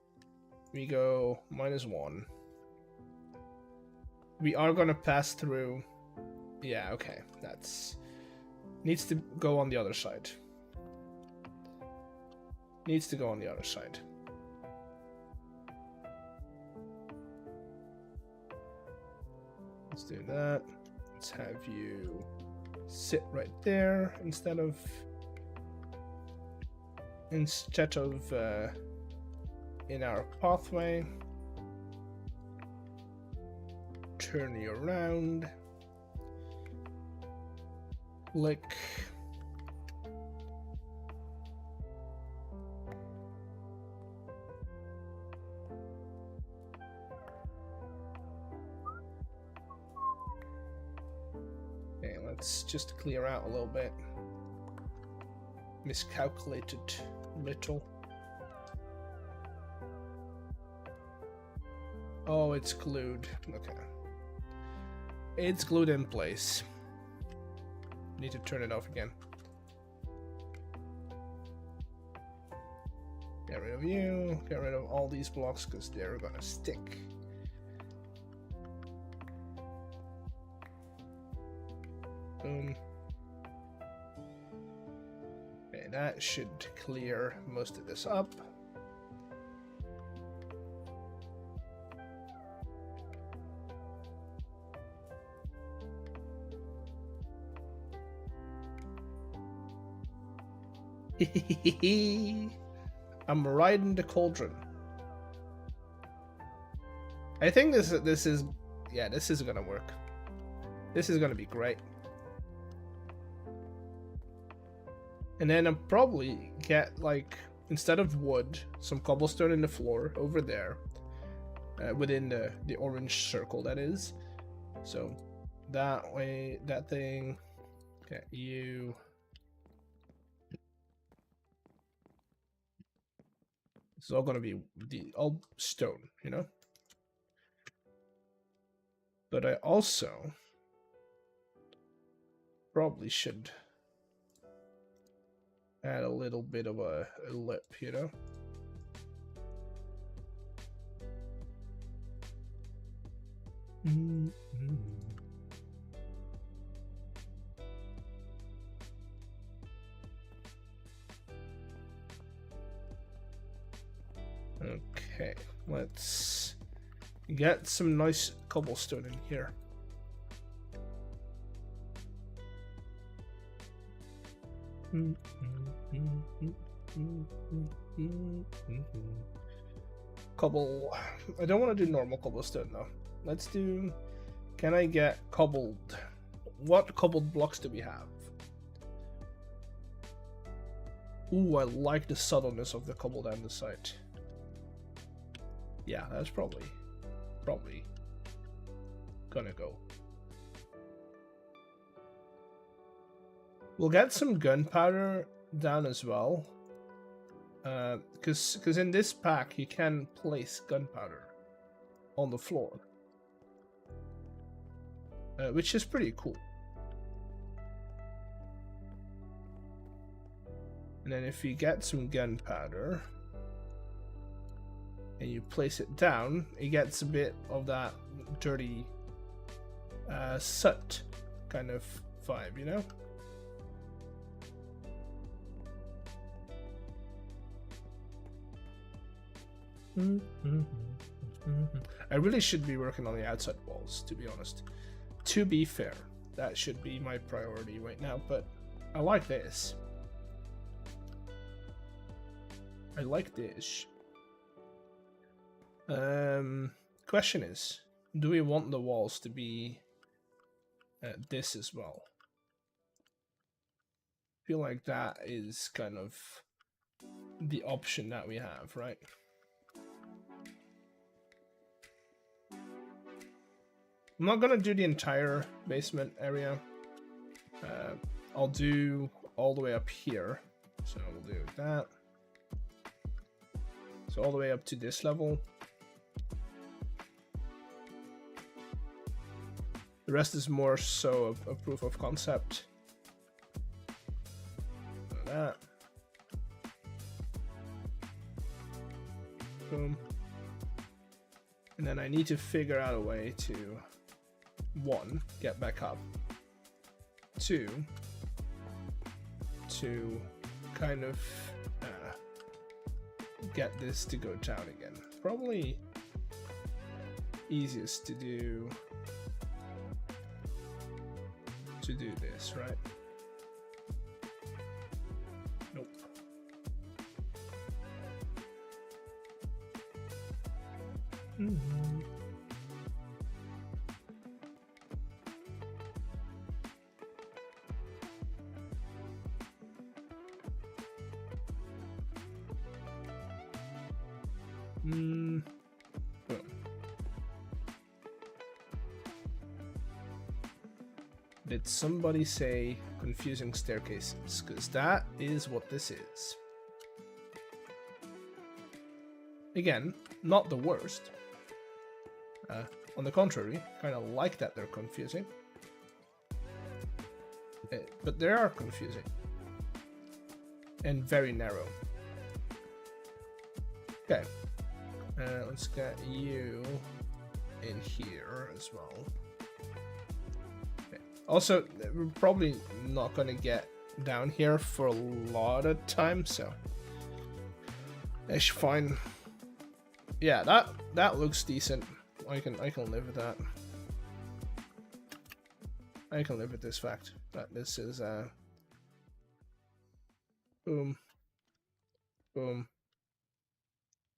we go -1. We are gonna pass through. Yeah, okay, that's needs to go on the other side. Needs to go on the other side. Let's do that. Let's have you sit right there instead of in our pathway. Turn you around. Click. Okay, let's just clear out a little bit. Miscalculated little. Oh, it's glued. Okay. It's glued in place. Need to turn it off again. Get rid of you. Get rid of all these blocks because they're gonna stick. Boom. Okay, that should clear most of this up. I'm riding the cauldron. I think this is yeah, this is gonna work. This is gonna be great. And then I'll probably get, like, instead of wood, some cobblestone in the floor over there, within the orange circle that is. So that way, that thing, get you. It's all gonna be all stone, you know. But I also probably should add a little bit of a lip, you know. Okay, let's get some nice cobblestone in here. Cobble. I don't want to do normal cobblestone though. Let's do. Can I get cobbled? What cobbled blocks do we have? Ooh, I like the subtleness of the cobbled andesite. Yeah, that's probably gonna go. We'll get some gunpowder down as well, because in this pack you can place gunpowder on the floor, which is pretty cool. And then if you get some gunpowder and you place it down, it gets a bit of that dirty soot kind of vibe, you know? I really should be working on the outside walls, to be honest. to be fair, that should be my priority right now, but I like this. I like this. Question is, do we want the walls to be this as well? I feel like that is kind of the option that we have, right? I'm not gonna do the entire basement area. I'll do all the way up here. So we'll do that. So all the way up to this level. The rest is more so a proof of concept. So that. Boom. And then I need to figure out a way to 1, get back up. 2, to kind of get this to go down again. Probably easiest to do this, right? Nope. Did somebody say confusing staircases? Because that is what this is. Again, not the worst. On the contrary, kind of like that they're confusing. But they are confusing. And very narrow. Okay. Let's get you in here as well. Okay. Also, we're probably not going to get down here for a lot of time, so I should find. Yeah, that looks decent. I can live with that. I can live with this fact that this is boom, boom.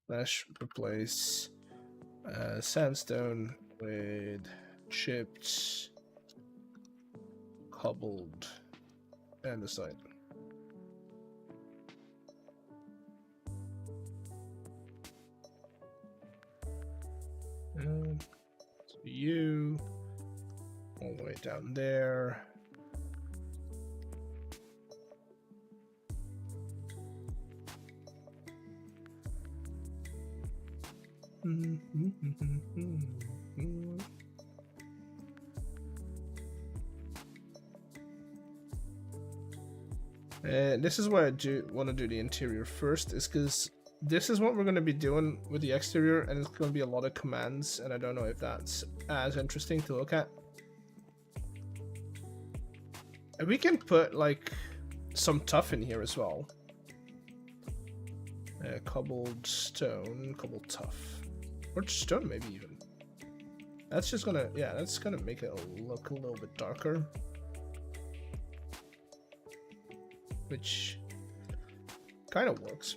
Let's replace sandstone with chipped, cobbled andesite. So you all the way down there. This is why I want to do the interior first, is because this is what we're going to be doing with the exterior, and it's going to be a lot of commands, and I don't know if that's as interesting to look at. And we can put like some tuff in here as well. Cobbled stone, cobbled tuff, or stone maybe even. That's just gonna, yeah, that's gonna make it look a little bit darker, which kind of works.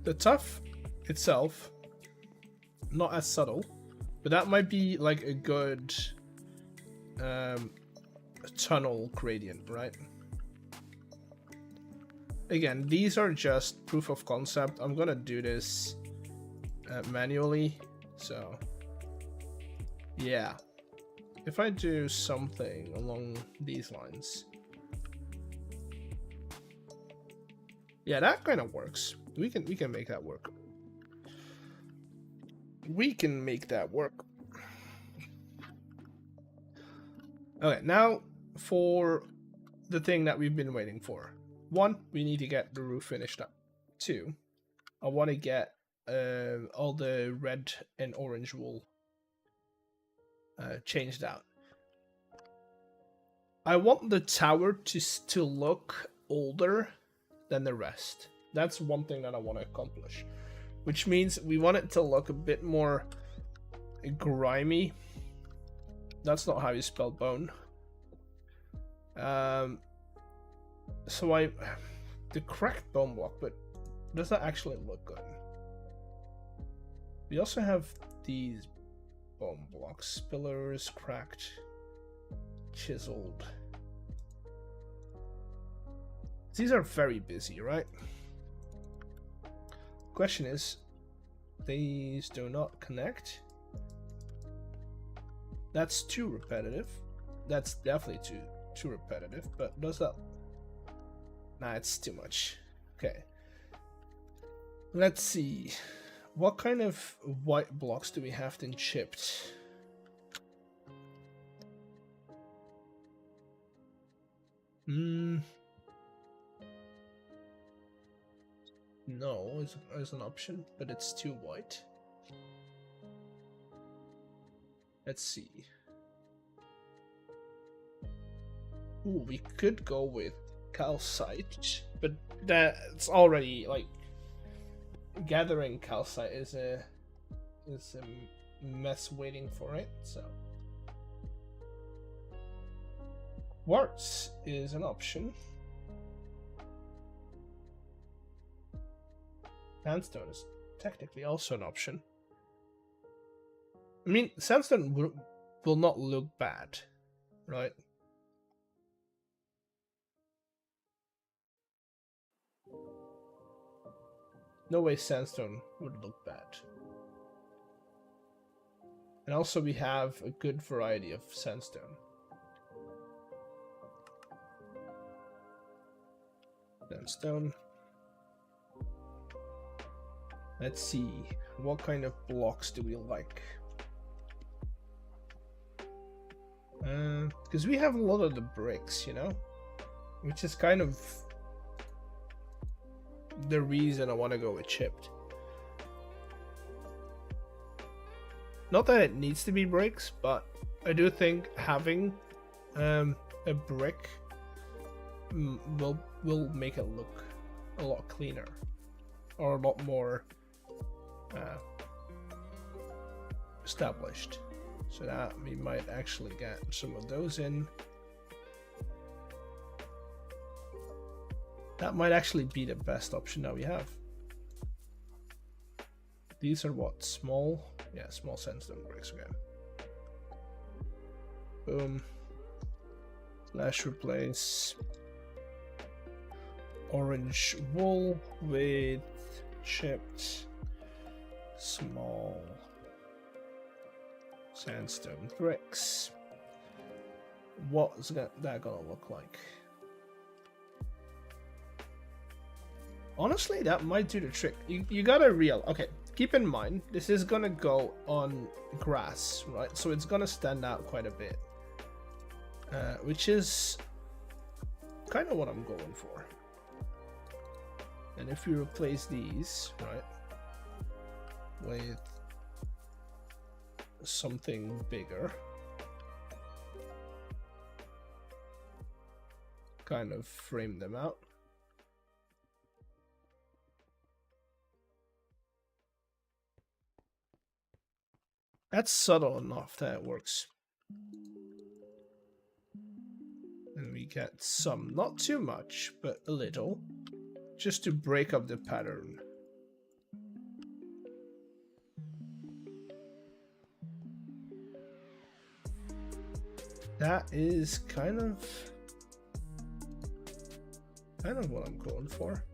The tuff itself, not as subtle, but that might be like a good tunnel gradient, right? Again, these are just proof of concept. I'm gonna do this manually, so yeah. If I do something along these lines, yeah, that kind of works. We can make that work. We can make that work. Okay, now for the thing that we've been waiting for. 1, we need to get the roof finished up. 2, I want to get all the red and orange wool changed out. I want the tower to look older than the rest. That's one thing that I want to accomplish, which means we want it to look a bit more grimy. That's not how you spell bone. So the cracked bone block, but does that actually look good? We also have these bone blocks: pillars, cracked, chiseled. These are very busy, right? Question is, these do not connect. That's too repetitive. That's definitely too repetitive, but does that? Nah, it's too much. Okay. Let's see. What kind of white blocks do we have then chipped? No, is an option, but it's too white. Let's see. Ooh, we could go with calcite, but that's already like gathering calcite is a mess waiting for it. So quartz is an option. Sandstone is technically also an option. I mean, sandstone will not look bad, right? No way sandstone would look bad. And also we have a good variety of sandstone. Sandstone. Let's see, what kind of blocks do we like? Because we have a lot of the bricks, you know? Which is kind of the reason I want to go with chipped. Not that it needs to be bricks, but I do think having a brick will make it look a lot cleaner, or a lot more established. So that we might actually get some of those in. That might actually be the best option that we have. These are what? Small? Yeah, small sandstone bricks again. Boom. Slash replace orange wool with chipped small sandstone bricks. What is that gonna look like? Honestly, that might do the trick. You gotta okay, keep in mind, this is gonna go on grass, right? So it's gonna stand out quite a bit. Which is kind of what I'm going for. And if you replace these, right, with something bigger, kind of frame them out. That's subtle enough that it works. And we get some, not too much, but a little, just to break up the pattern. That is kind of what I'm going for.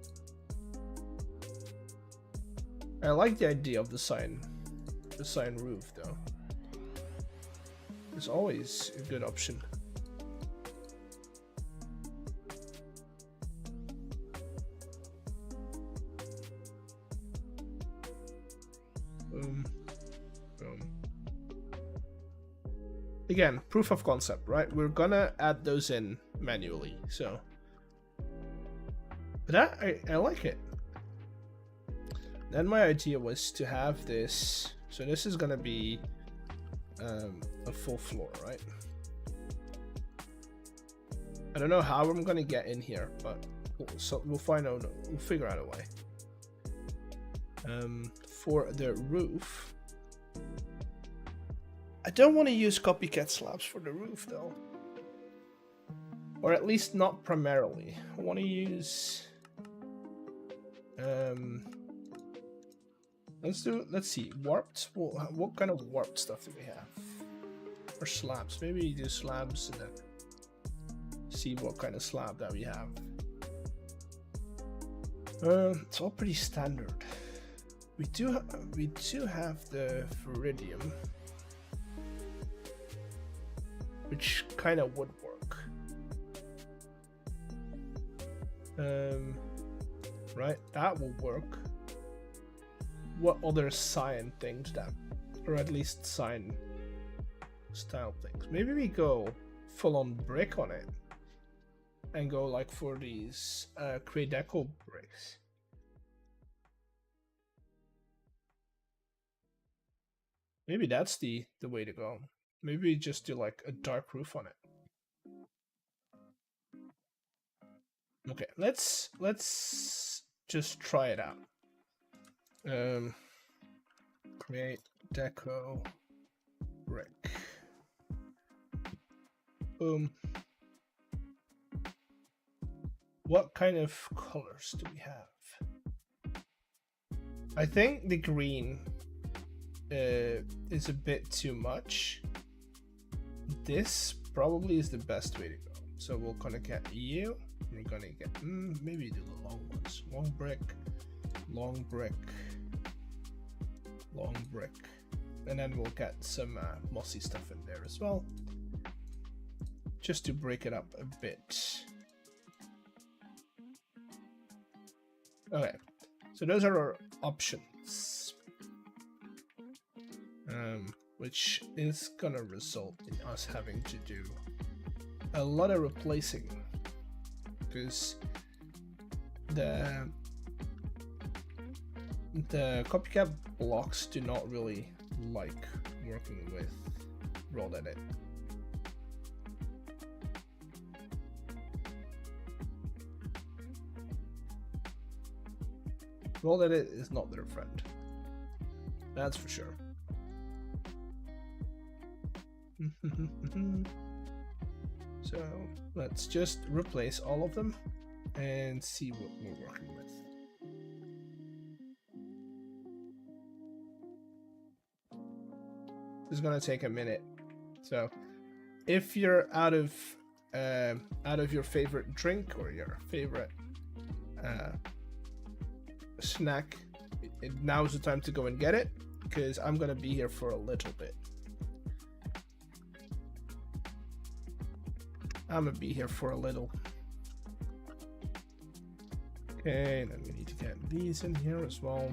I like the idea of the sign roof though. It's always a good option. Boom. Boom. Again, proof of concept, right? We're gonna add those in manually, so. But I like it. Then my idea was to have this. So this is gonna be a full floor, right? I don't know how I'm gonna get in here, but we'll find out. We'll figure out a way. For the roof, I don't want to use copycat slabs for the roof though. Or at least not primarily. I want to use... let's see, warped? What kind of warped stuff do we have? Or slabs? Maybe do slabs and then see what kind of slab that we have. It's all pretty standard. We do have the Viridium, which kind of would work. Right, that will work. What other cyan things that, or at least cyan style things? Maybe we go full on brick on it and go like for these Cray Deco bricks. Maybe that's the way to go. Maybe we just do like a dark roof on it. Okay, let's just try it out. Create deco brick. Boom. What kind of colors do we have? I think the green is a bit too much. This probably is the best way to go. So we're gonna get you. We're gonna get maybe do the long ones. Long brick, long brick, long brick, and then we'll get some mossy stuff in there as well, just to break it up a bit. Okay, so those are our options, which is gonna result in us having to do a lot of replacing, because the copycat blocks do not really like working with raw edit. Raw edit is not their friend, that's for sure. So let's just replace all of them and see what we're working with. It's gonna take a minute. So if you're out of your favorite drink or your favorite snack, now's the time to go and get it, because I'm gonna be here for a little bit. I'm gonna be here for a little. Okay, then we need to get these in here as well.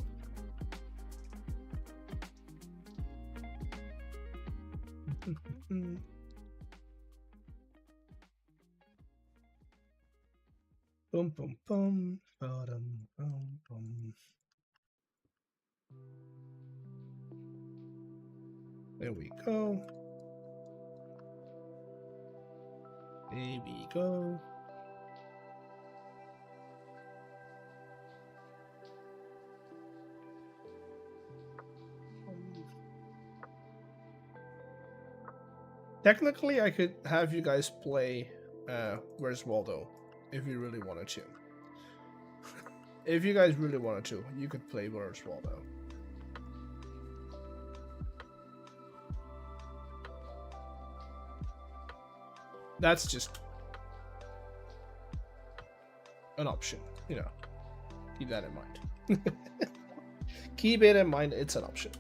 Boom, boom, boom, bottom, boom, boom. There we go. There we go. Technically, I could have you guys play Where's Waldo if you really wanted to. If you guys really wanted to, you could play Where's Waldo. That's just an option, you know. Keep that in mind. Keep it in mind, it's an option.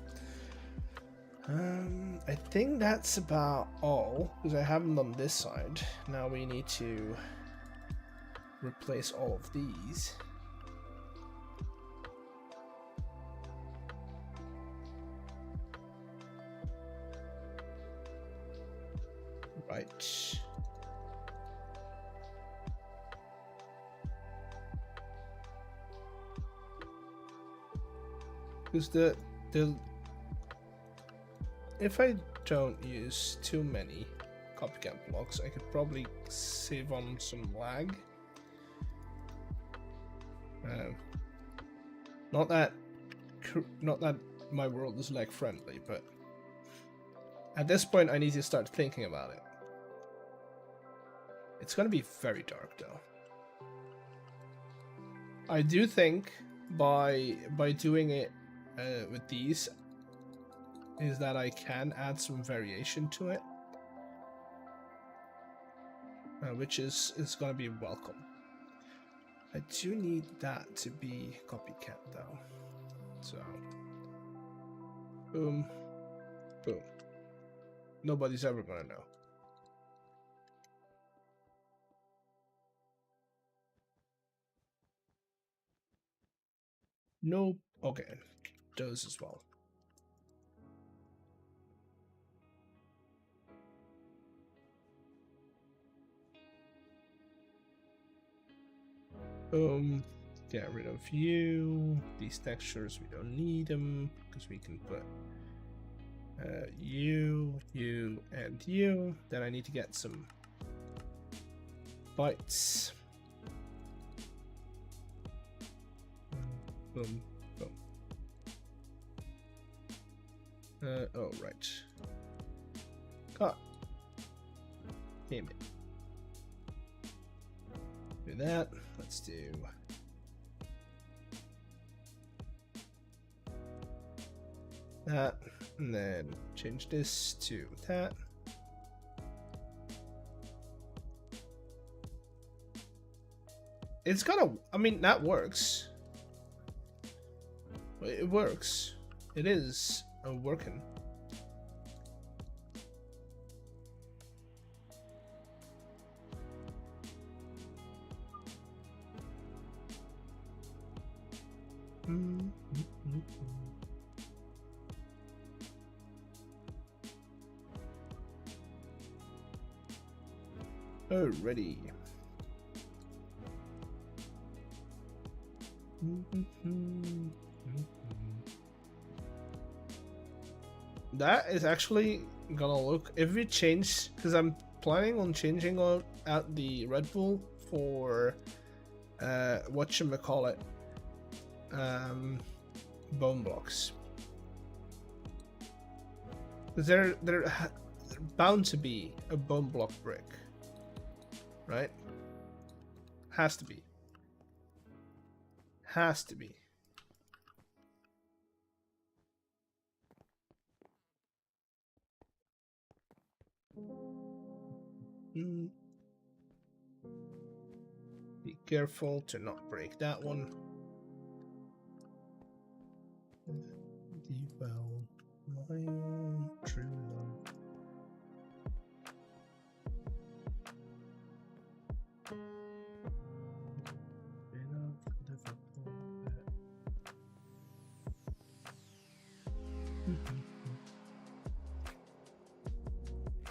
I think that's about all, because I haven't done this side. Now we need to replace all of these. Right. Because the if I don't use too many copycat blocks, I could probably save on some lag. Not that my world is lag friendly, but At this point, I need to start thinking about it. It's gonna be very dark, though. I do think by doing it with these, is that I can add some variation to it, which is gonna be welcome. I do need that to be copycat, though. So, boom, boom. Nobody's ever gonna know. Nope. Okay, those as well. Boom. Get rid of you. These textures, we don't need them because we can put you, and you. Then I need to get some bytes. Boom, boom. Oh, right. God. Damn it. Do that. Let's do that, and then change this to that. It's gonna, I mean, that works. It works. It is working. Alrighty. That is actually gonna look, if we change, because I'm planning on changing out the Red Bull for whatchamacallit, bone blocks. Because they're bound to be a bone block brick, right? Has to be. Has to be. Be careful to not break that one. Devour my own true love.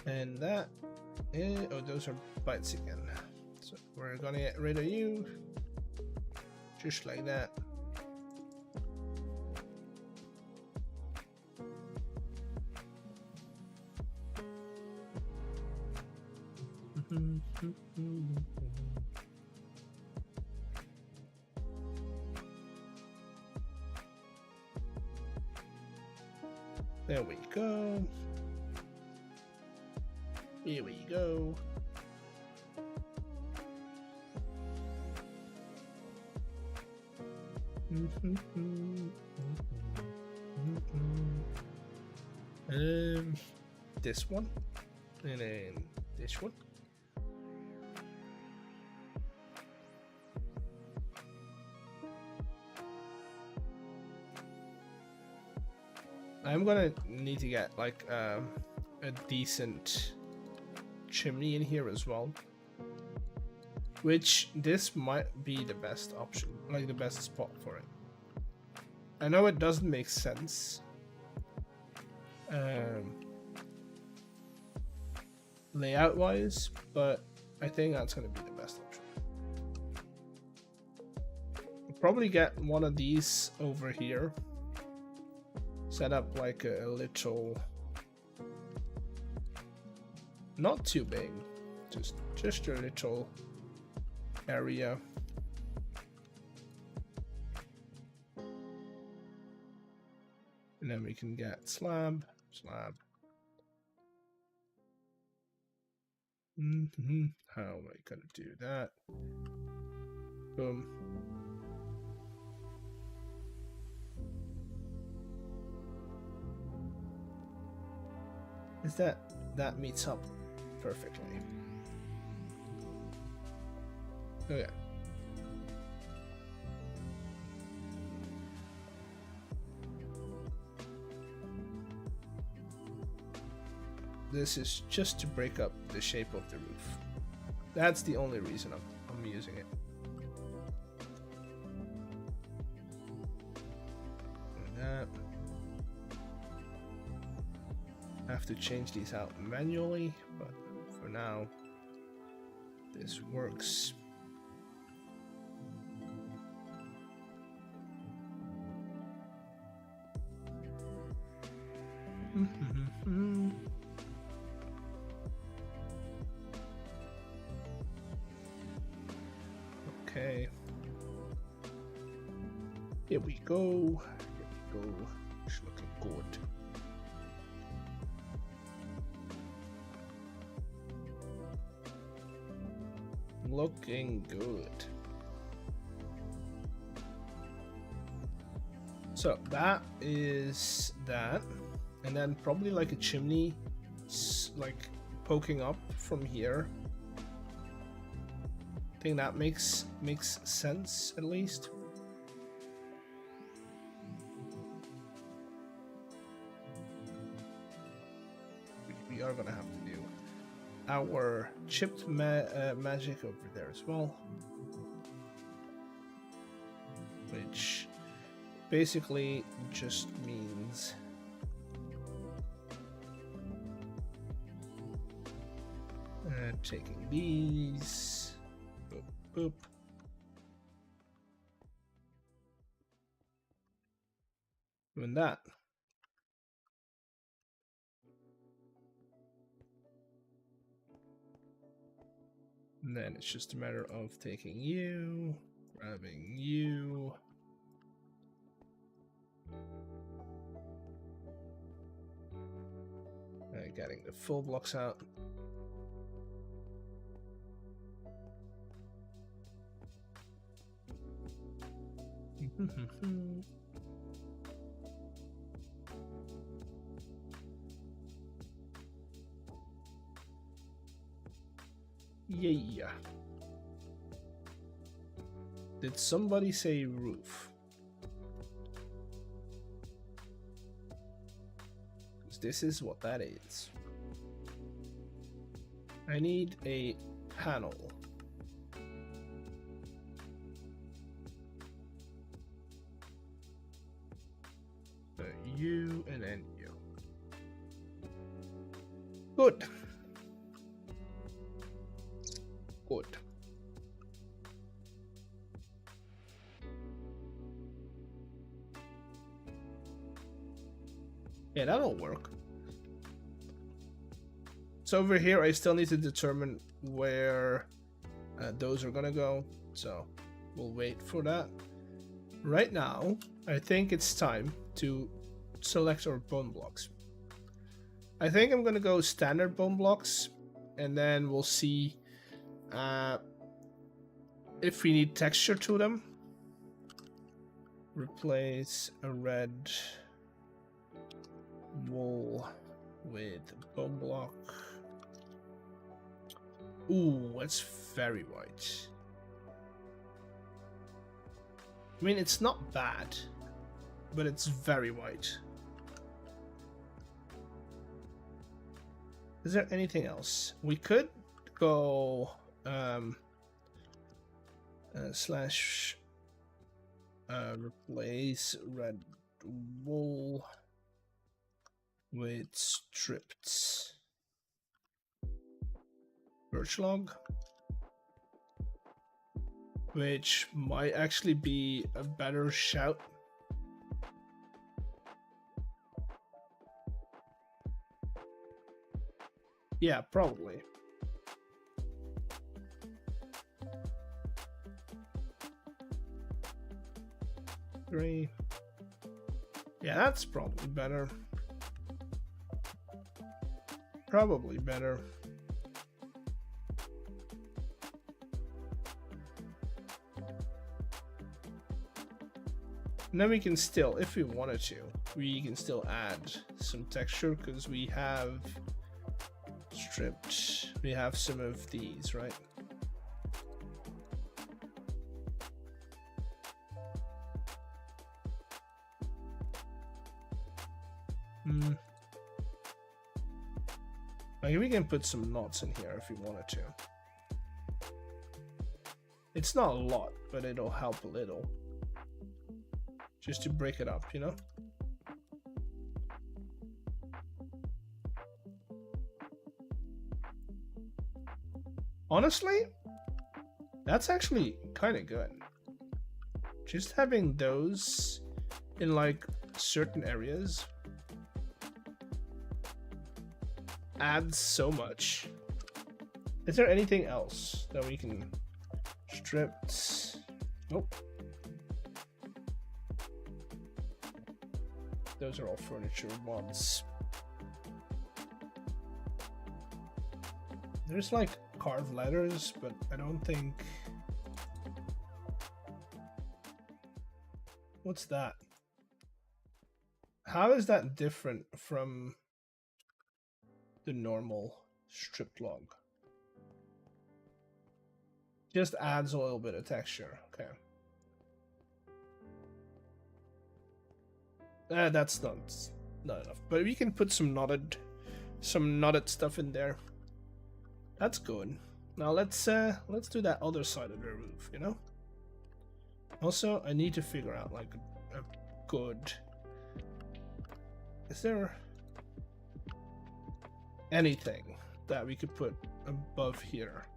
And that is, oh, those are bites again. So we're gonna get rid of you, just like that. There we go. Here we go. This one, and then this one. I'm gonna need to get like a decent chimney in here as well, which this might be the best option, like the best spot for it. I know it doesn't make sense layout wise, but I think that's gonna be the best option. I'll probably get one of these over here, set up like a little, not too big, just a little area. And then we can get slab, slab, How am I gonna do that? Boom. Is that meets up perfectly? Okay. This is just to break up the shape of the roof. That's the only reason I'm using it. And that. I have to change these out manually, but for now, this works. Okay. Here we go. It's looking good. Looking good. So that is that, and then probably like a chimney, like poking up from here. I think that makes sense at least. We are gonna have to do our chipped magic over there as well, which basically just means taking these, boop, boop, doing that. And then it's just a matter of taking you, grabbing you, getting the full blocks out. Yeah. Did somebody say roof? Because this is what that is. I need a panel. You and then you. Good. Good. Yeah, that'll work. So over here, I still need to determine where those are gonna go. So we'll wait for that. Right now, I think it's time to select our bone blocks. I think I'm gonna go standard bone blocks, and then we'll see if we need texture to them. Replace a red wool with bone block. Ooh, that's very white. I mean, it's not bad, but it's very white. Is there anything else? We could go slash replace red wool with stripped birch log, which might actually be a better shout. Yeah, probably. Three. Yeah, that's probably better. Probably better. And then we can still, if we wanted to, we can still add some texture because we have stripped, we have some of these, right? Like we can put some knots in here if we wanted to. It's not a lot, but it'll help a little. Just to break it up, you know? Honestly, that's actually kind of good. Just having those in like certain areas adds so much. Is there anything else that we can strip? Nope. Those are all furniture ones. There's like carved letters, but I don't think. What's that? How is that different from the normal stripped log? Just adds a little bit of texture. Okay. That's not enough, but we can put some knotted stuff in there. That's good. Now let's do that other side of the roof, you know. Also, I need to figure out like a good. Is there anything that we could put above here?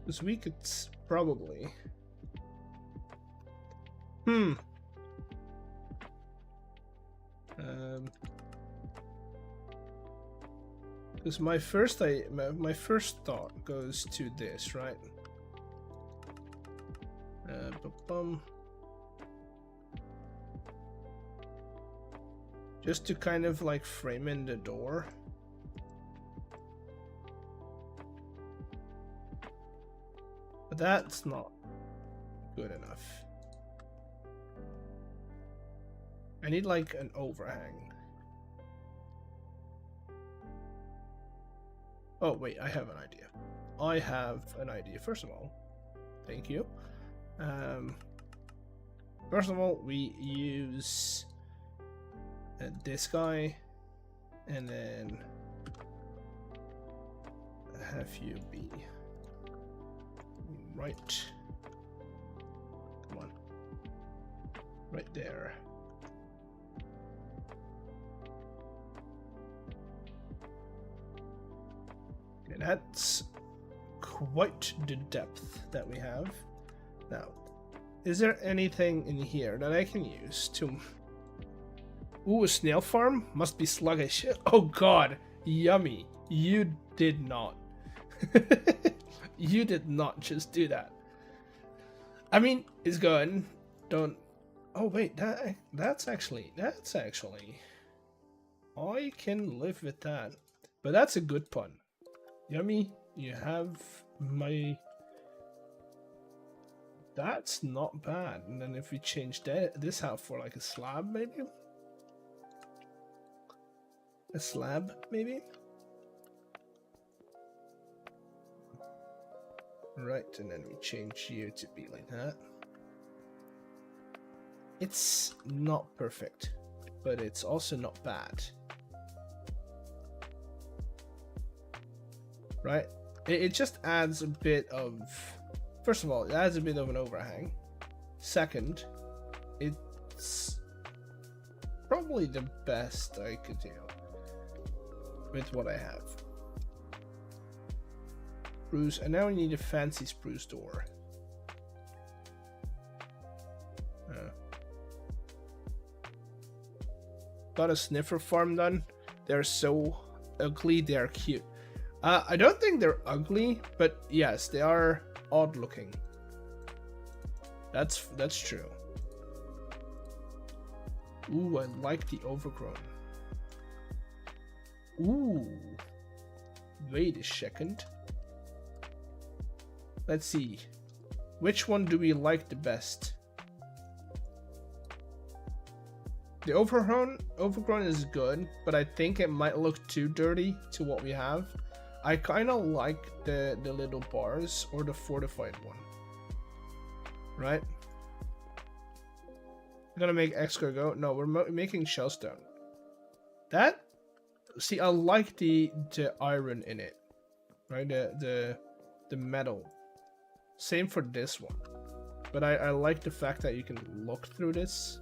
Because we could probably. Because my first thought goes to this, right? Just to kind of like frame in the door. But that's not good enough. I need like an overhang. Oh wait, I have an idea. First of all, thank you. First of all, we use this guy, and then have you be right. Come on, right there. Okay, that's quite the depth that we have. Now, is there anything in here that I can use to... Ooh, a snail farm? Must be sluggish. Oh god, yummy. You did not. You did not just do that. I mean, it's good. Don't... Oh wait, that's actually... I can live with that. But that's a good pun. Yummy, you have my... That's not bad. And then if we change this out for like a slab, maybe? A slab, maybe? Right, and then we change you to be like that. It's not perfect, but it's also not bad. Right? It just adds a bit of... First of all, it adds a bit of an overhang. Second, it's probably the best I could do with what I have. Spruce, and now we need a fancy spruce door. Got a sniffer farm done. They're so ugly, they are cute. I don't think they're ugly, but yes, they are odd looking. That's true. Ooh, I like the overgrown. Ooh. Wait a second. Let's see. Which one do we like the best? The overgrown is good, but I think it might look too dirty to what we have. I kind of like the little bars or the fortified one. Right? We're gonna make escargot. No, we're making shellstone. That, see, I like the iron in it, right? The metal. Same for this one, but I like the fact that you can look through this.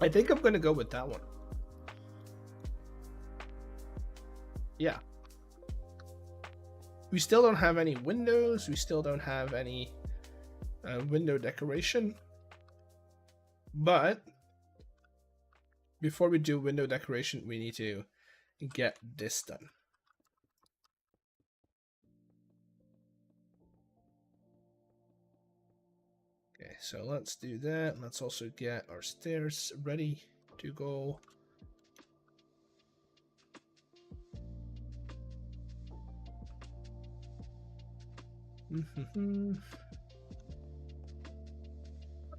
I think I'm gonna go with that one. Yeah. We still don't have any windows. We still don't have any window decoration. But before we do window decoration, we need to get this done. Okay, so let's do that. Let's also get our stairs ready to go.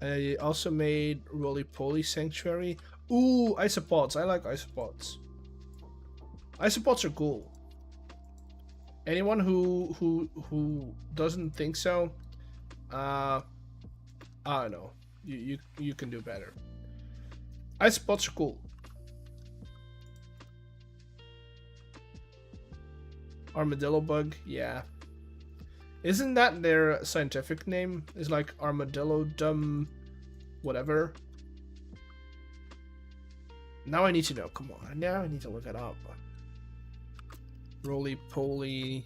I also made roly-poly sanctuary. Ooh, isopods. I like isopods. Isopods are cool. Anyone who doesn't think so, I don't know. You can do better. Isopods are cool. Armadillo bug, yeah. Isn't that their scientific name? It's like armadillo dumb whatever. Now I need to know. Come on. Now I need to look it up. Roly-poly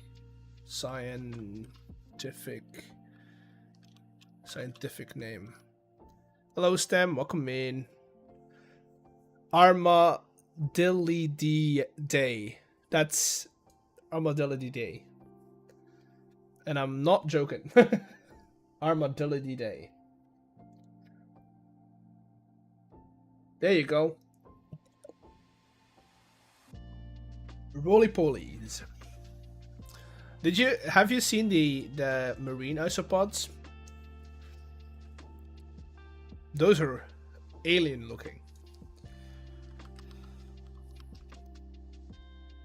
scientific name. Hello Stem, welcome in. Armadillidae. That's Armadillidae. And I'm not joking. Armadillidae. There you go. Roly-polies. Have you seen the marine isopods? Those are alien looking.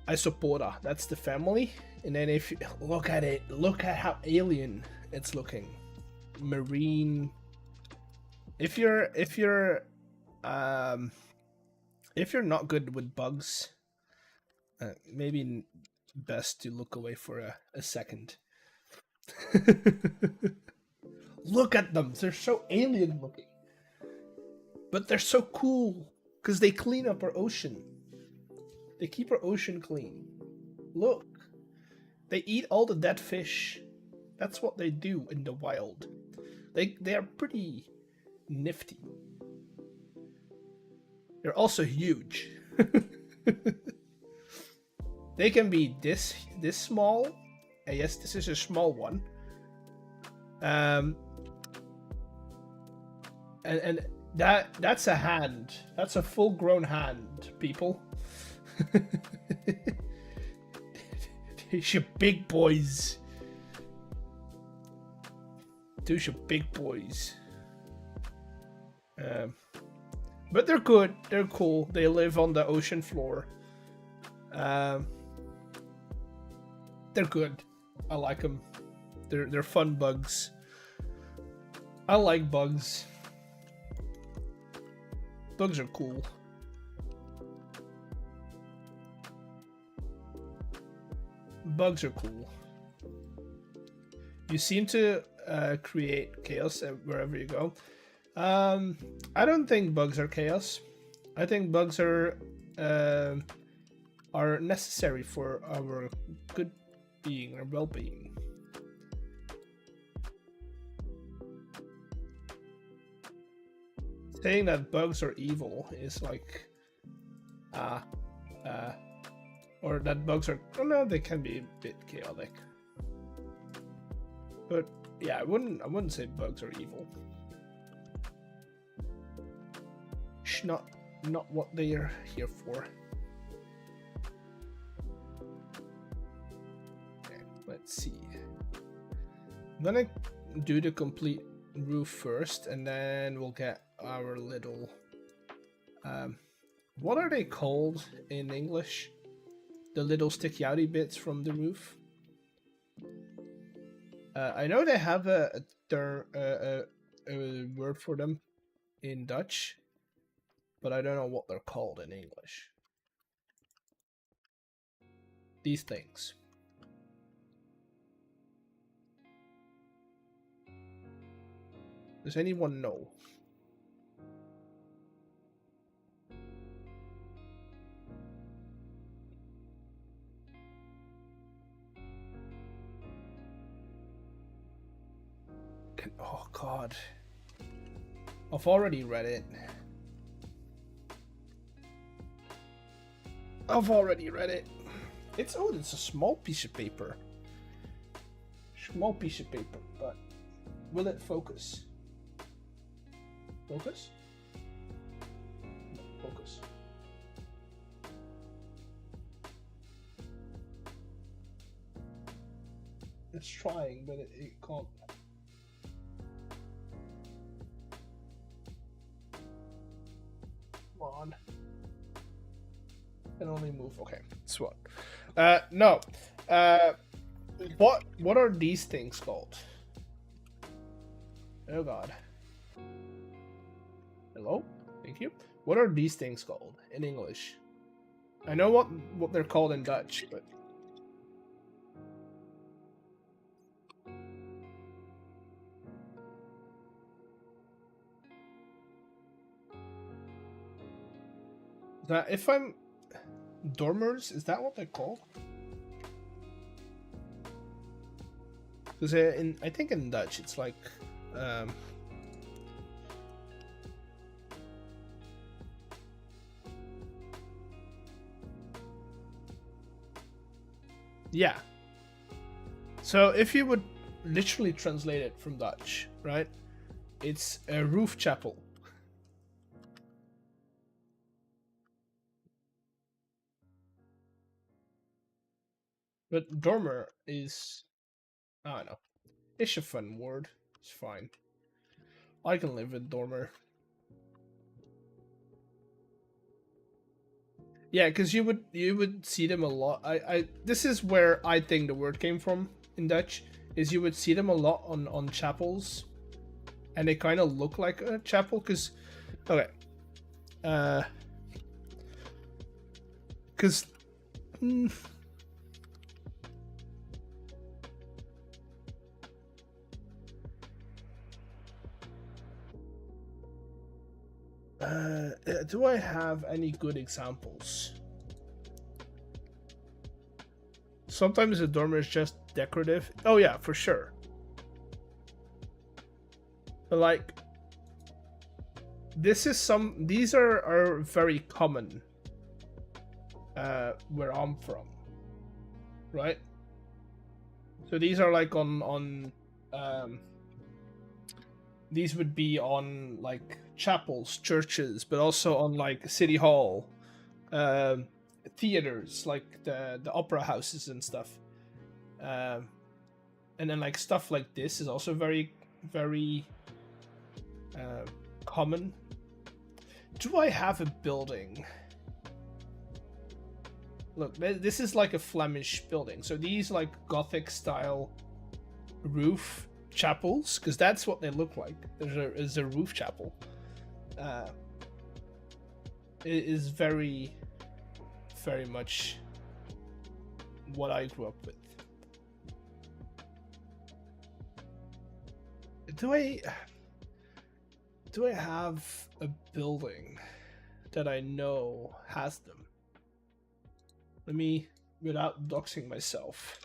Isopoda, that's the family. And then if you look at it, look at how alien it's looking. Marine. If you're not good with bugs, maybe best to look away for a second. Look at them, they're so alien looking. But they're so cool because they clean up our ocean. They keep our ocean clean. Look. They eat all the dead fish. That's what they do in the wild. They are pretty nifty. They're also huge. They can be this small. Yes, this is a small one. And that's a hand. That's a full-grown hand, people. Those are big boys. Those are big boys. But they're good. They're cool. They live on the ocean floor. They're good. I like them. They're fun bugs. I like bugs. Bugs are cool. Bugs are cool. You seem to create chaos wherever you go. I don't think bugs are chaos. I think bugs are necessary for our good being or well-being. Saying that bugs are evil is like or that bugs are, oh no, they can be a bit chaotic. But yeah, I wouldn't say bugs are evil. It's not what they are here for. Okay, let's see. gonna do the complete roof first, and then we'll get our little what are they called in English? The little sticky outy bits from the roof. I know they have a word for them in Dutch, but I don't know what they're called in English. These things. Does anyone know? Oh god. I've already read it. It's it's a small piece of paper. Small piece of paper, but will it focus? Focus? No, focus. It's trying, but it can't. Come on. Can only move. Okay, SWAT. No. What are these things called? Oh god. Hello? Thank you. What are these things called in English? I know what they're called in Dutch, but that if I'm dormers, is that what they're called? Because I think in Dutch it's like yeah. So if you would literally translate it from Dutch, right? It's a roof chapel. But dormer is, I don't know. It's a fun word. It's fine. I can live with dormer. Yeah, because you would see them a lot. This is where I think the word came from in Dutch. Is you would see them a lot on chapels, and they kind of look like a chapel. Because, okay, because. Do I have any good examples? Sometimes the dormer is just decorative. Oh yeah, for sure. But like, these are very common where I'm from, right? So these are like on these would be on like chapels, churches, but also on like city hall, theaters, like the opera houses and stuff. And then like stuff like this is also very common. Do I have a building? Look, this is like a Flemish building. So these like Gothic style roof chapels, because that's what they look like. There's a roof chapel. It is very much what I grew up with. Do I have a building that I know has them? Let me, without doxing myself.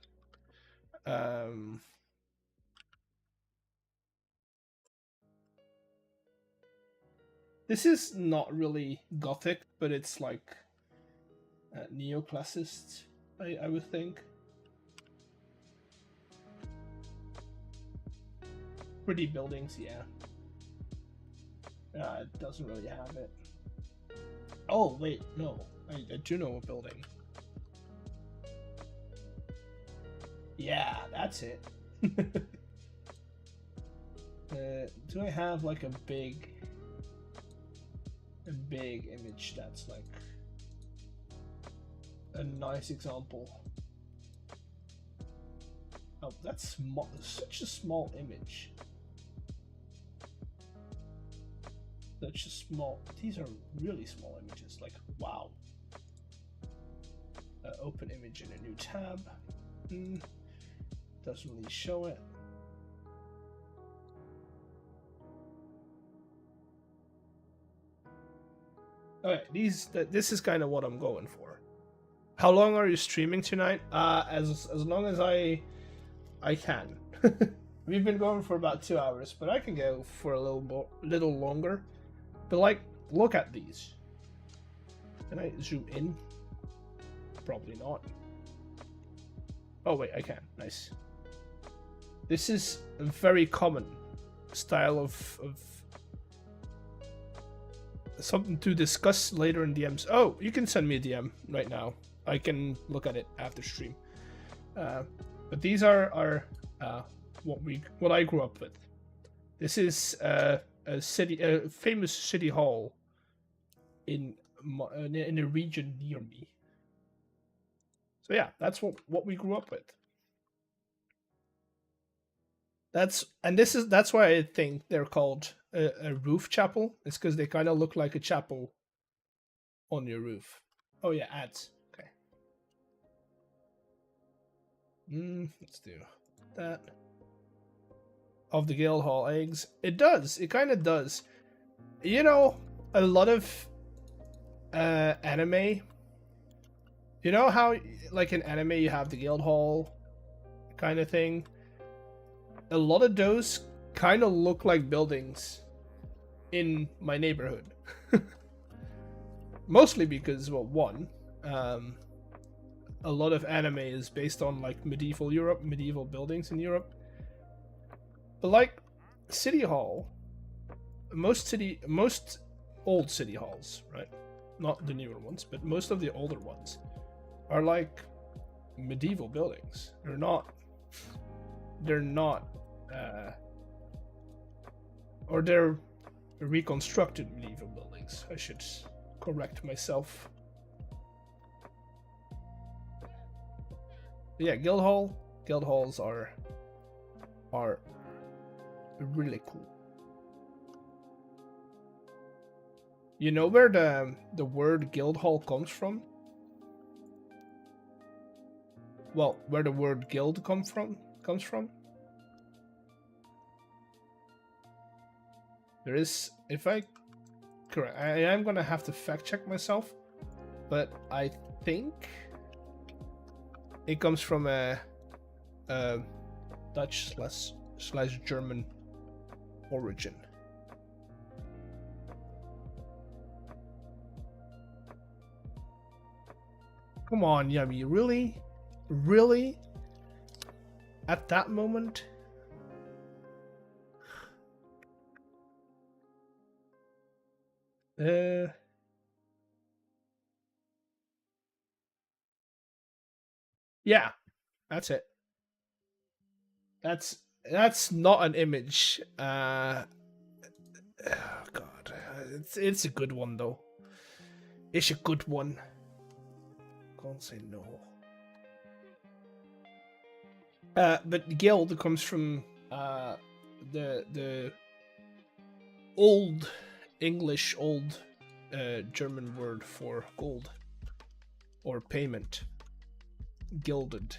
This is not really Gothic, but it's like neoclassist, I would think. Pretty buildings, yeah. It doesn't really have it. Oh, wait, no. I do know a building. Yeah, that's it. Do I have like a big image that's like a nice example? Oh, that's such a small image. Such a small. These are really small images. Like, wow. Open image in a new tab. Doesn't really show it. Okay, this is kind of what I'm going for. How long are you streaming tonight? As long as I can. We've been going for about 2 hours, but I can go for a little longer. But like, look at these. Can I zoom in? Probably not. Oh wait, I can. Nice. This is a very common style of something to discuss later in DMs. Oh, you can send me a DM right now. I can look at it after stream. But these are what I grew up with. This is a famous city hall in a region near me. So yeah, that's what we grew up with. That's why I think they're called a roof chapel. It's because they kind of look like a chapel on your roof. Oh yeah, ads. Okay. Let's do that. Of the Guildhall eggs. It does. It kind of does. You know, a lot of anime. You know how, like in anime, you have the Guildhall kind of thing? A lot of those kind of look like buildings in my neighborhood. Mostly because, well, one, a lot of anime is based on like medieval Europe, medieval buildings in Europe. But like City Hall, most old city halls, right? Not the newer ones, but most of the older ones are like medieval buildings. They're not or they're reconstructed medieval buildings. I should correct myself. But yeah, guildhalls are really cool. You know where the word guildhall comes from? Well, where the word guild comes from? There is, if I correct, I am gonna have to fact check myself, but I think it comes from a Dutch slash German origin. Come on, Yummy, really? Really? At that moment? Yeah, that's it. That's not an image. Oh God, it's a good one though. It's a good one. Can't say no. But guild comes from the old English, old German word for gold or payment. Gilded.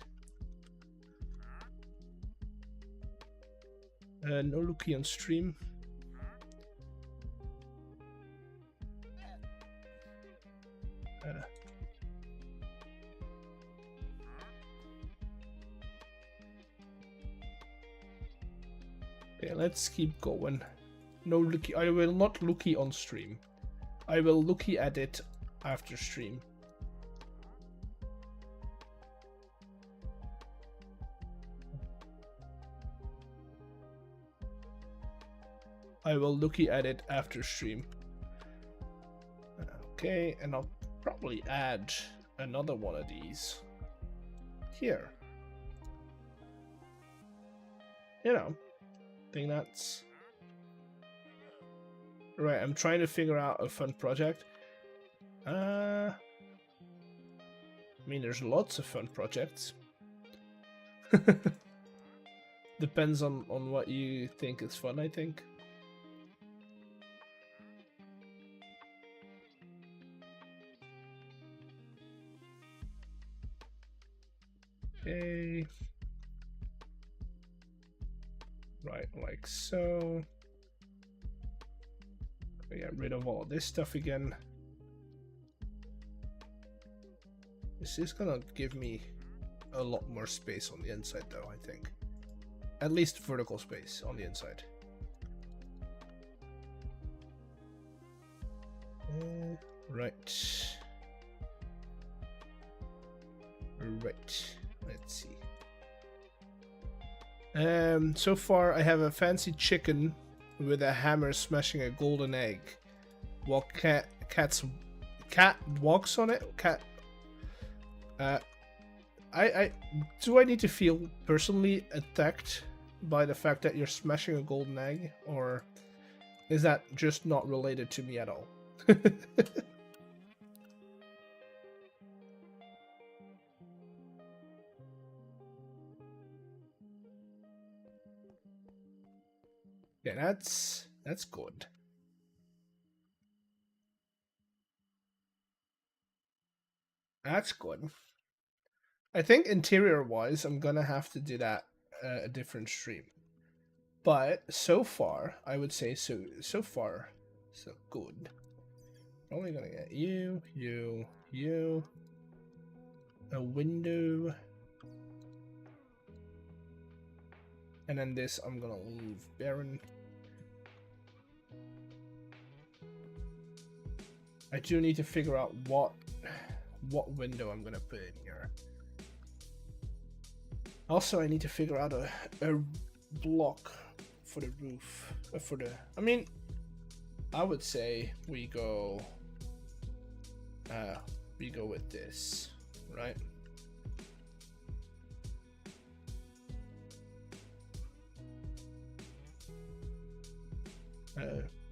No looky on stream. Okay, let's keep going. No looky. I will not looky on stream. I will looky at it after stream. I will looky at it after stream. Okay, and I'll probably add another one of these here. You know, I think that's Right, I'm trying to figure out a fun project. I mean, there's lots of fun projects. Depends on what you think is fun, I think. Okay. Right, like so. Get rid of all this stuff again. This is gonna give me a lot more space on the inside though, I think. At least vertical space on the inside. Right. Right. Let's see. So far I have a fancy chicken with a hammer smashing a golden egg, while cat walks on it. Cat. Do I need to feel personally attacked by the fact that you're smashing a golden egg, or is that just not related to me at all? Yeah, that's good. That's good. I think interior-wise, I'm gonna have to do that a different stream. But so far, I would say so far, so good. Only gonna get you, a window, and then this I'm gonna leave barren. I do need to figure out what window I'm gonna put in here. Also, I need to figure out a block for the roof. I mean, I would say we go with this, right?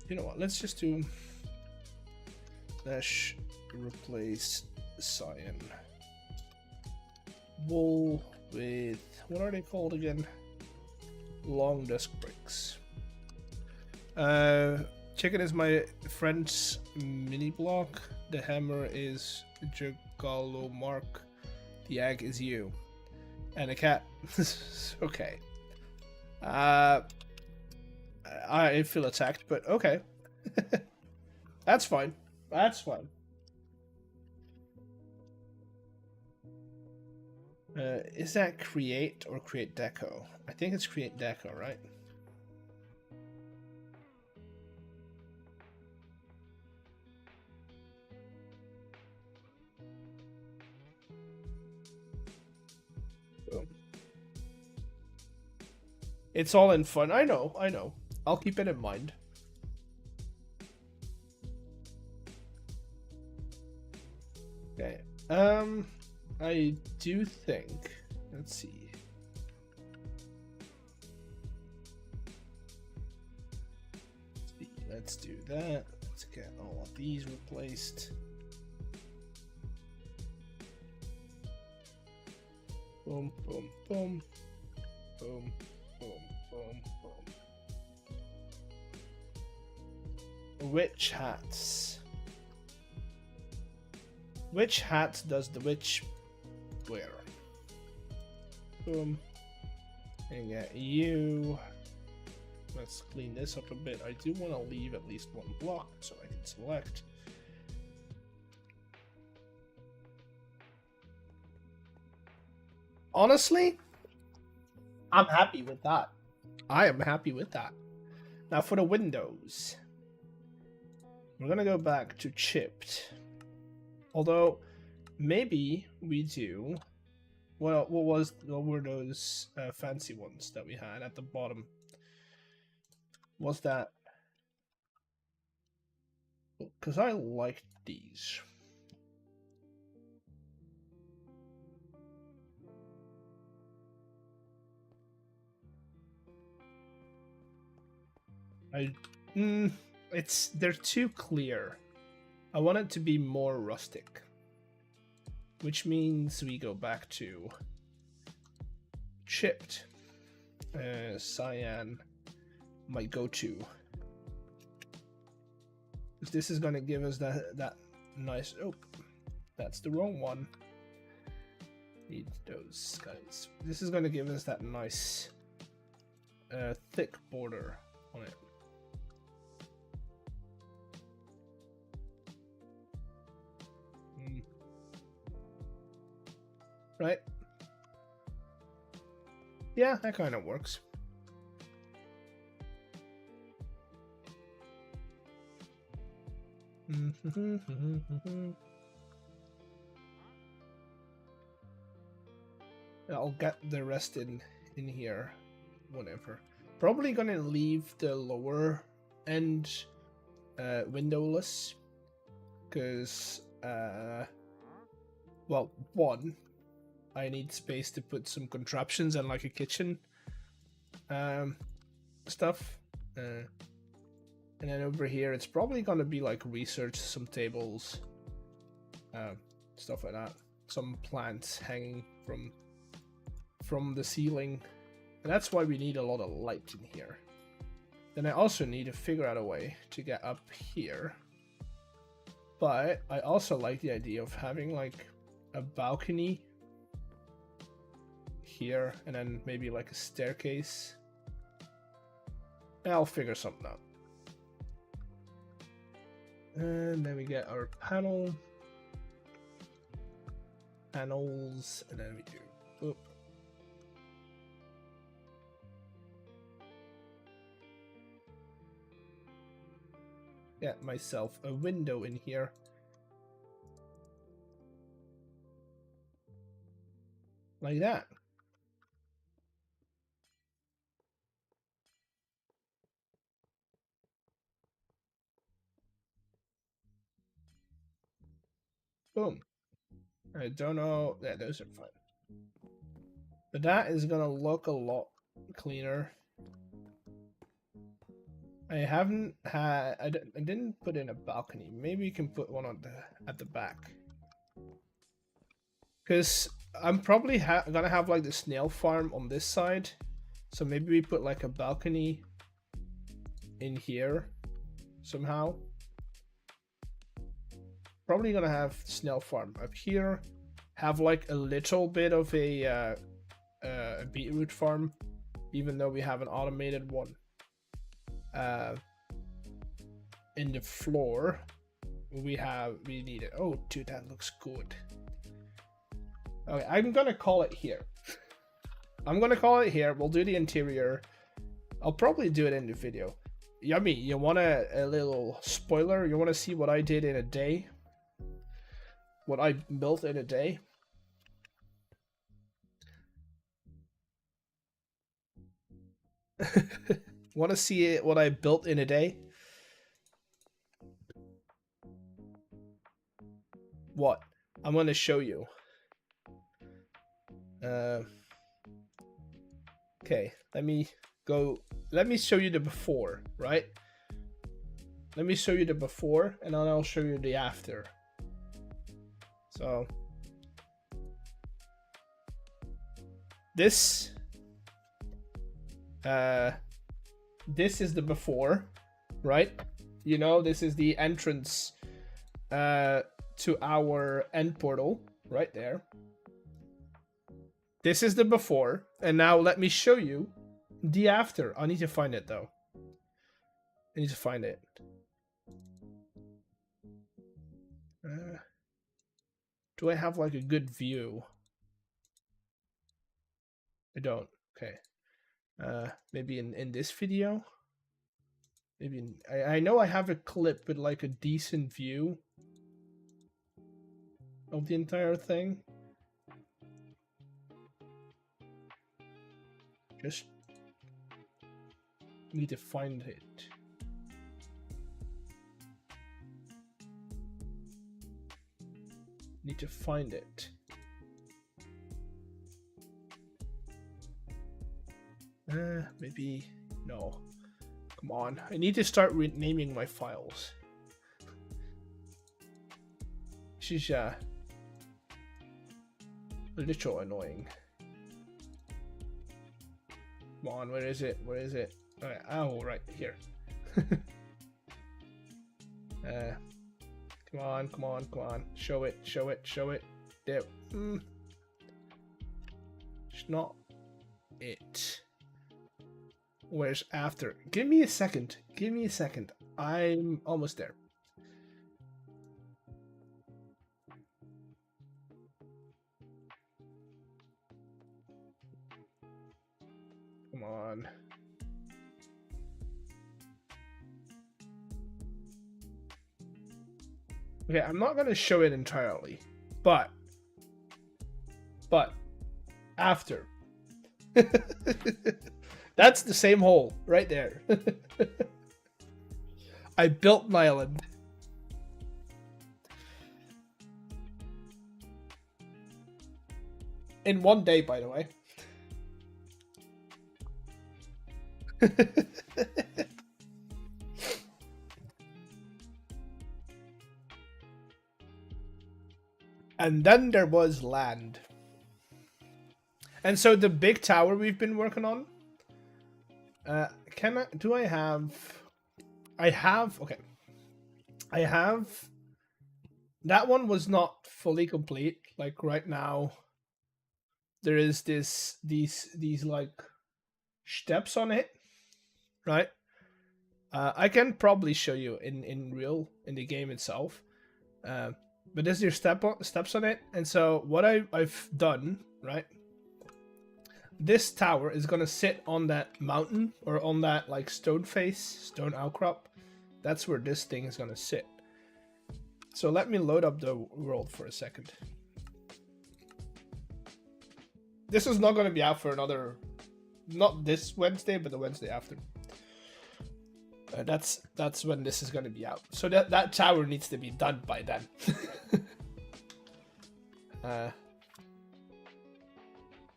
You know what? Let's just do dash replace cyan wool with, what are they called again? Long desk bricks. Chicken is my friend's mini block. The hammer is Jagalo Mark. The egg is you. And the cat. Okay. I feel attacked, but okay. That's fine. That's fine. Is that create or create deco? I think it's create deco, right? Boom. It's all in fun. I know. I'll keep it in mind. Okay. I do think. Let's see. Let's do that. Let's get all of these replaced. Boom, boom, boom. Boom, boom, boom, boom. Witch hats. Which hat does the witch wear? Boom. And get you. Let's clean this up a bit. I do want to leave at least one block so I can select. Honestly, I'm happy with that. I am happy with that. Now for the windows. We're gonna go back to chipped. Although, maybe we do. Well, what were those fancy ones that we had at the bottom? Was that? Because I liked these. they're too clear. I want it to be more rustic, which means we go back to chipped. Cyan, my go-to. This is gonna give us that nice. Oh, that's the wrong one. Need those guys. This is gonna give us that nice thick border on it. Right? Yeah, that kind of works. I'll get the rest in here, whatever. Probably gonna leave the lower end windowless, because well, one, I need space to put some contraptions and like a kitchen stuff. And then over here, it's probably gonna be like research, some tables, stuff like that. Some plants hanging from the ceiling. And that's why we need a lot of light in here. Then I also need to figure out a way to get up here. But I also like the idea of having like a balcony here, and then maybe like a staircase. And I'll figure something out. And then we get our panels, and then we do. Oop. Get myself a window in here. Like that. Boom. I don't know. Yeah, those are fine. But that is gonna look a lot cleaner. I haven't had. I didn't put in a balcony. Maybe you can put one on at the back. Because I'm probably gonna have like the snail farm on this side, so maybe we put like a balcony in here somehow. Probably gonna have snail farm up here, have like a little bit of a beetroot farm, even though we have an automated one in the floor. We need it. Oh dude, that looks good. Okay, I'm gonna call it here. I'm gonna call it here. We'll do the interior. I'll probably do it in the video. Yummy, you want a little spoiler? You want to see what I did in a day? What I built in a day? Want to see it? What I built in a day? What? I'm gonna show you. Okay, let me show you the before, right? Let me show you the before, and then I'll show you the after. So this is the before, right? You know, this is the entrance to our end portal right there. This is the before, and now let me show you the after. I need to find it though. I need to find it. Do I have like a good view? I don't. Okay. Maybe in this video. Maybe I know I have a clip with like a decent view of the entire thing. Just need to find it. Need to find it. Maybe no. Come on, I need to start renaming my files. This is a little annoying. Come on, where is it? Where is it? Alright, oh, right here. Come on, come on, come on. Show it, show it, show it. There. It's not it. Where's after? Give me a second. Give me a second. I'm almost there. Come on. Okay, I'm not gonna show it entirely, but after. That's the same hole right there. I built an island. In one day, by the way. And then there was land. And so the big tower we've been working on. Okay. I have. That one was not fully complete. Like right now, there is these like steps on it, right? I can probably show you in the game itself. But there's your steps on it, and so what I've done, right? This tower is gonna sit on that mountain or on that like stone outcrop. That's where this thing is gonna sit. So let me load up the world for a second. This is not gonna be out for another, not this Wednesday, but the Wednesday after. That's when this is going to be out. So that tower needs to be done by then.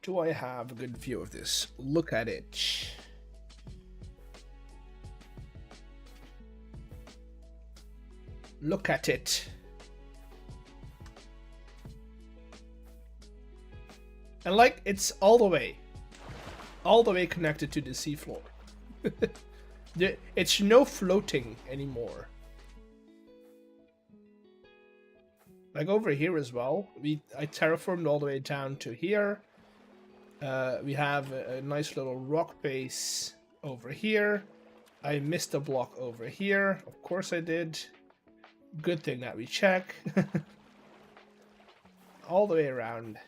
Do I have a good view of this? Look at it. Look at it. And like, it's all the way connected to the seafloor. It's no floating anymore. Like over here as well, I terraformed all the way down to here. We have a nice little rock base over here. I missed a block over here. Of course I did. Good thing that we check. All the way around.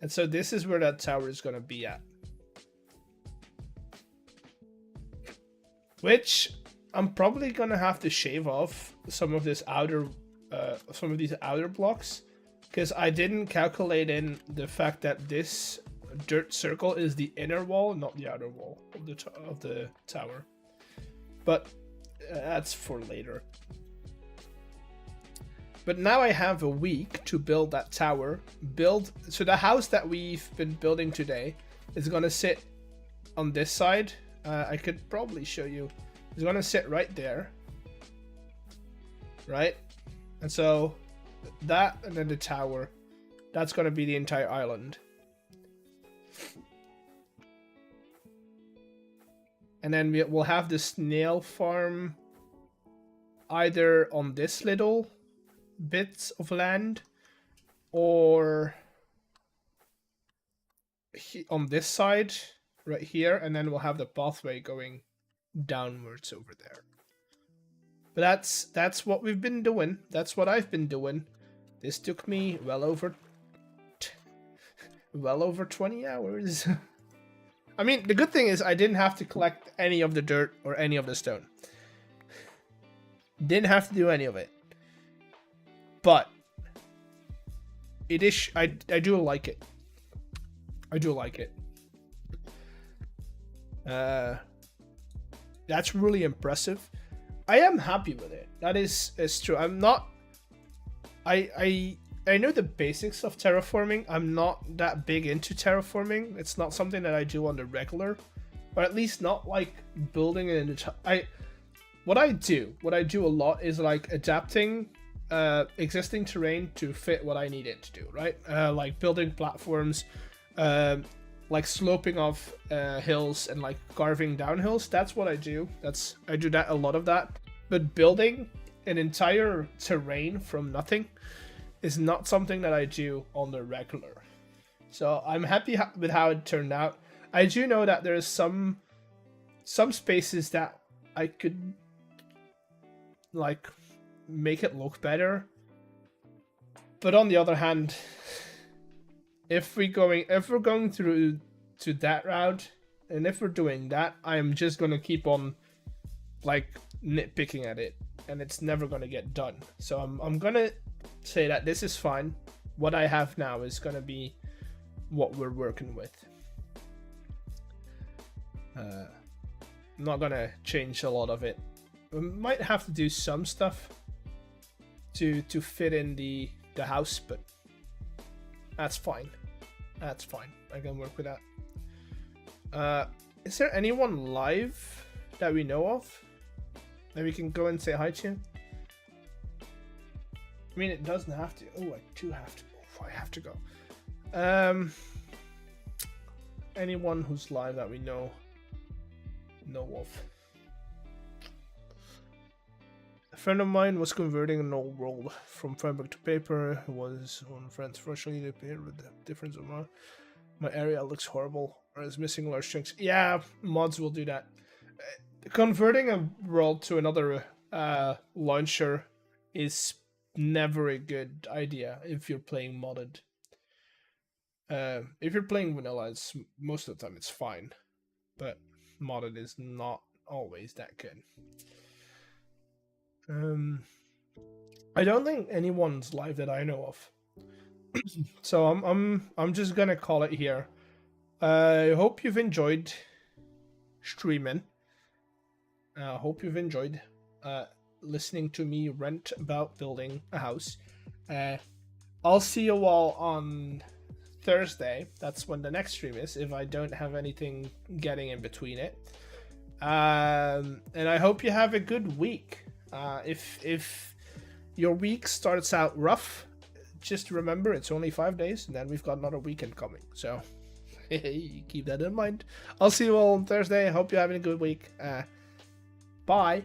And so this is where that tower is going to be at. Which I'm probably gonna have to shave off some of these outer blocks, because I didn't calculate in the fact that this dirt circle is the inner wall, not the outer wall of the tower. But that's for later. But now I have a week to build that tower. So the house that we've been building today is gonna sit on this side. I could probably show you. It's gonna sit right there, right? And so that, and then the tower, that's gonna be the entire island. And then we'll have the snail farm either on this little bits of land or on this side right here, and then we'll have the pathway going downwards over there. But that's what we've been doing. That's what I've been doing. This took me well over 20 hours. I mean, the good thing is I didn't have to collect any of the dirt or any of the stone. Didn't have to do any of it. But it is, I do like it. I do like it. That's really impressive. I am happy with it. That is true. I'm not. I know the basics of terraforming. I'm not that big into terraforming. It's not something that I do on the regular. or at least not like building an entire. What I do a lot is like adapting existing terrain to fit what I need it to do, right? Like building platforms, like sloping off hills and like carving down hills. That's what I do. I do that, a lot of that. But building an entire terrain from nothing is not something that I do on the regular. So I'm happy with how it turned out. I do know that there's some spaces that I could like make it look better. But on the other hand, if we're going through to that route, and if we're doing that, I'm just gonna keep on like nitpicking at it, and it's never gonna get done. So I'm gonna say that this is fine. What I have now is gonna be what we're working with. I'm not gonna change a lot of it. We might have to do some stuff to fit in the house, but that's fine. That's fine. I can work with that. Is there anyone live that we know of that we can go and say hi to? I mean, it doesn't have to. Oh, I do have to. Oh, I have to go. Anyone who's live that we know of. A friend of mine was converting an old world from fabric to paper. It was on friends virtually appeared with the difference of my area looks horrible or is missing large chunks. Yeah, mods will do that. Converting a world to another launcher is never a good idea if you're playing modded. If you're playing vanilla, most of the time it's fine, but modded is not always that good. I don't think anyone's live that I know of, so I'm just gonna call it here. I hope you've enjoyed streaming. I hope you've enjoyed listening to me rant about building a house. I'll see you all on Thursday. That's when the next stream is, if I don't have anything getting in between it. And I hope you have a good week. If your week starts out rough, just remember it's only 5 days, and then we've got another weekend coming. So keep that in mind. I'll see you all on Thursday. I hope you're having a good week. Bye.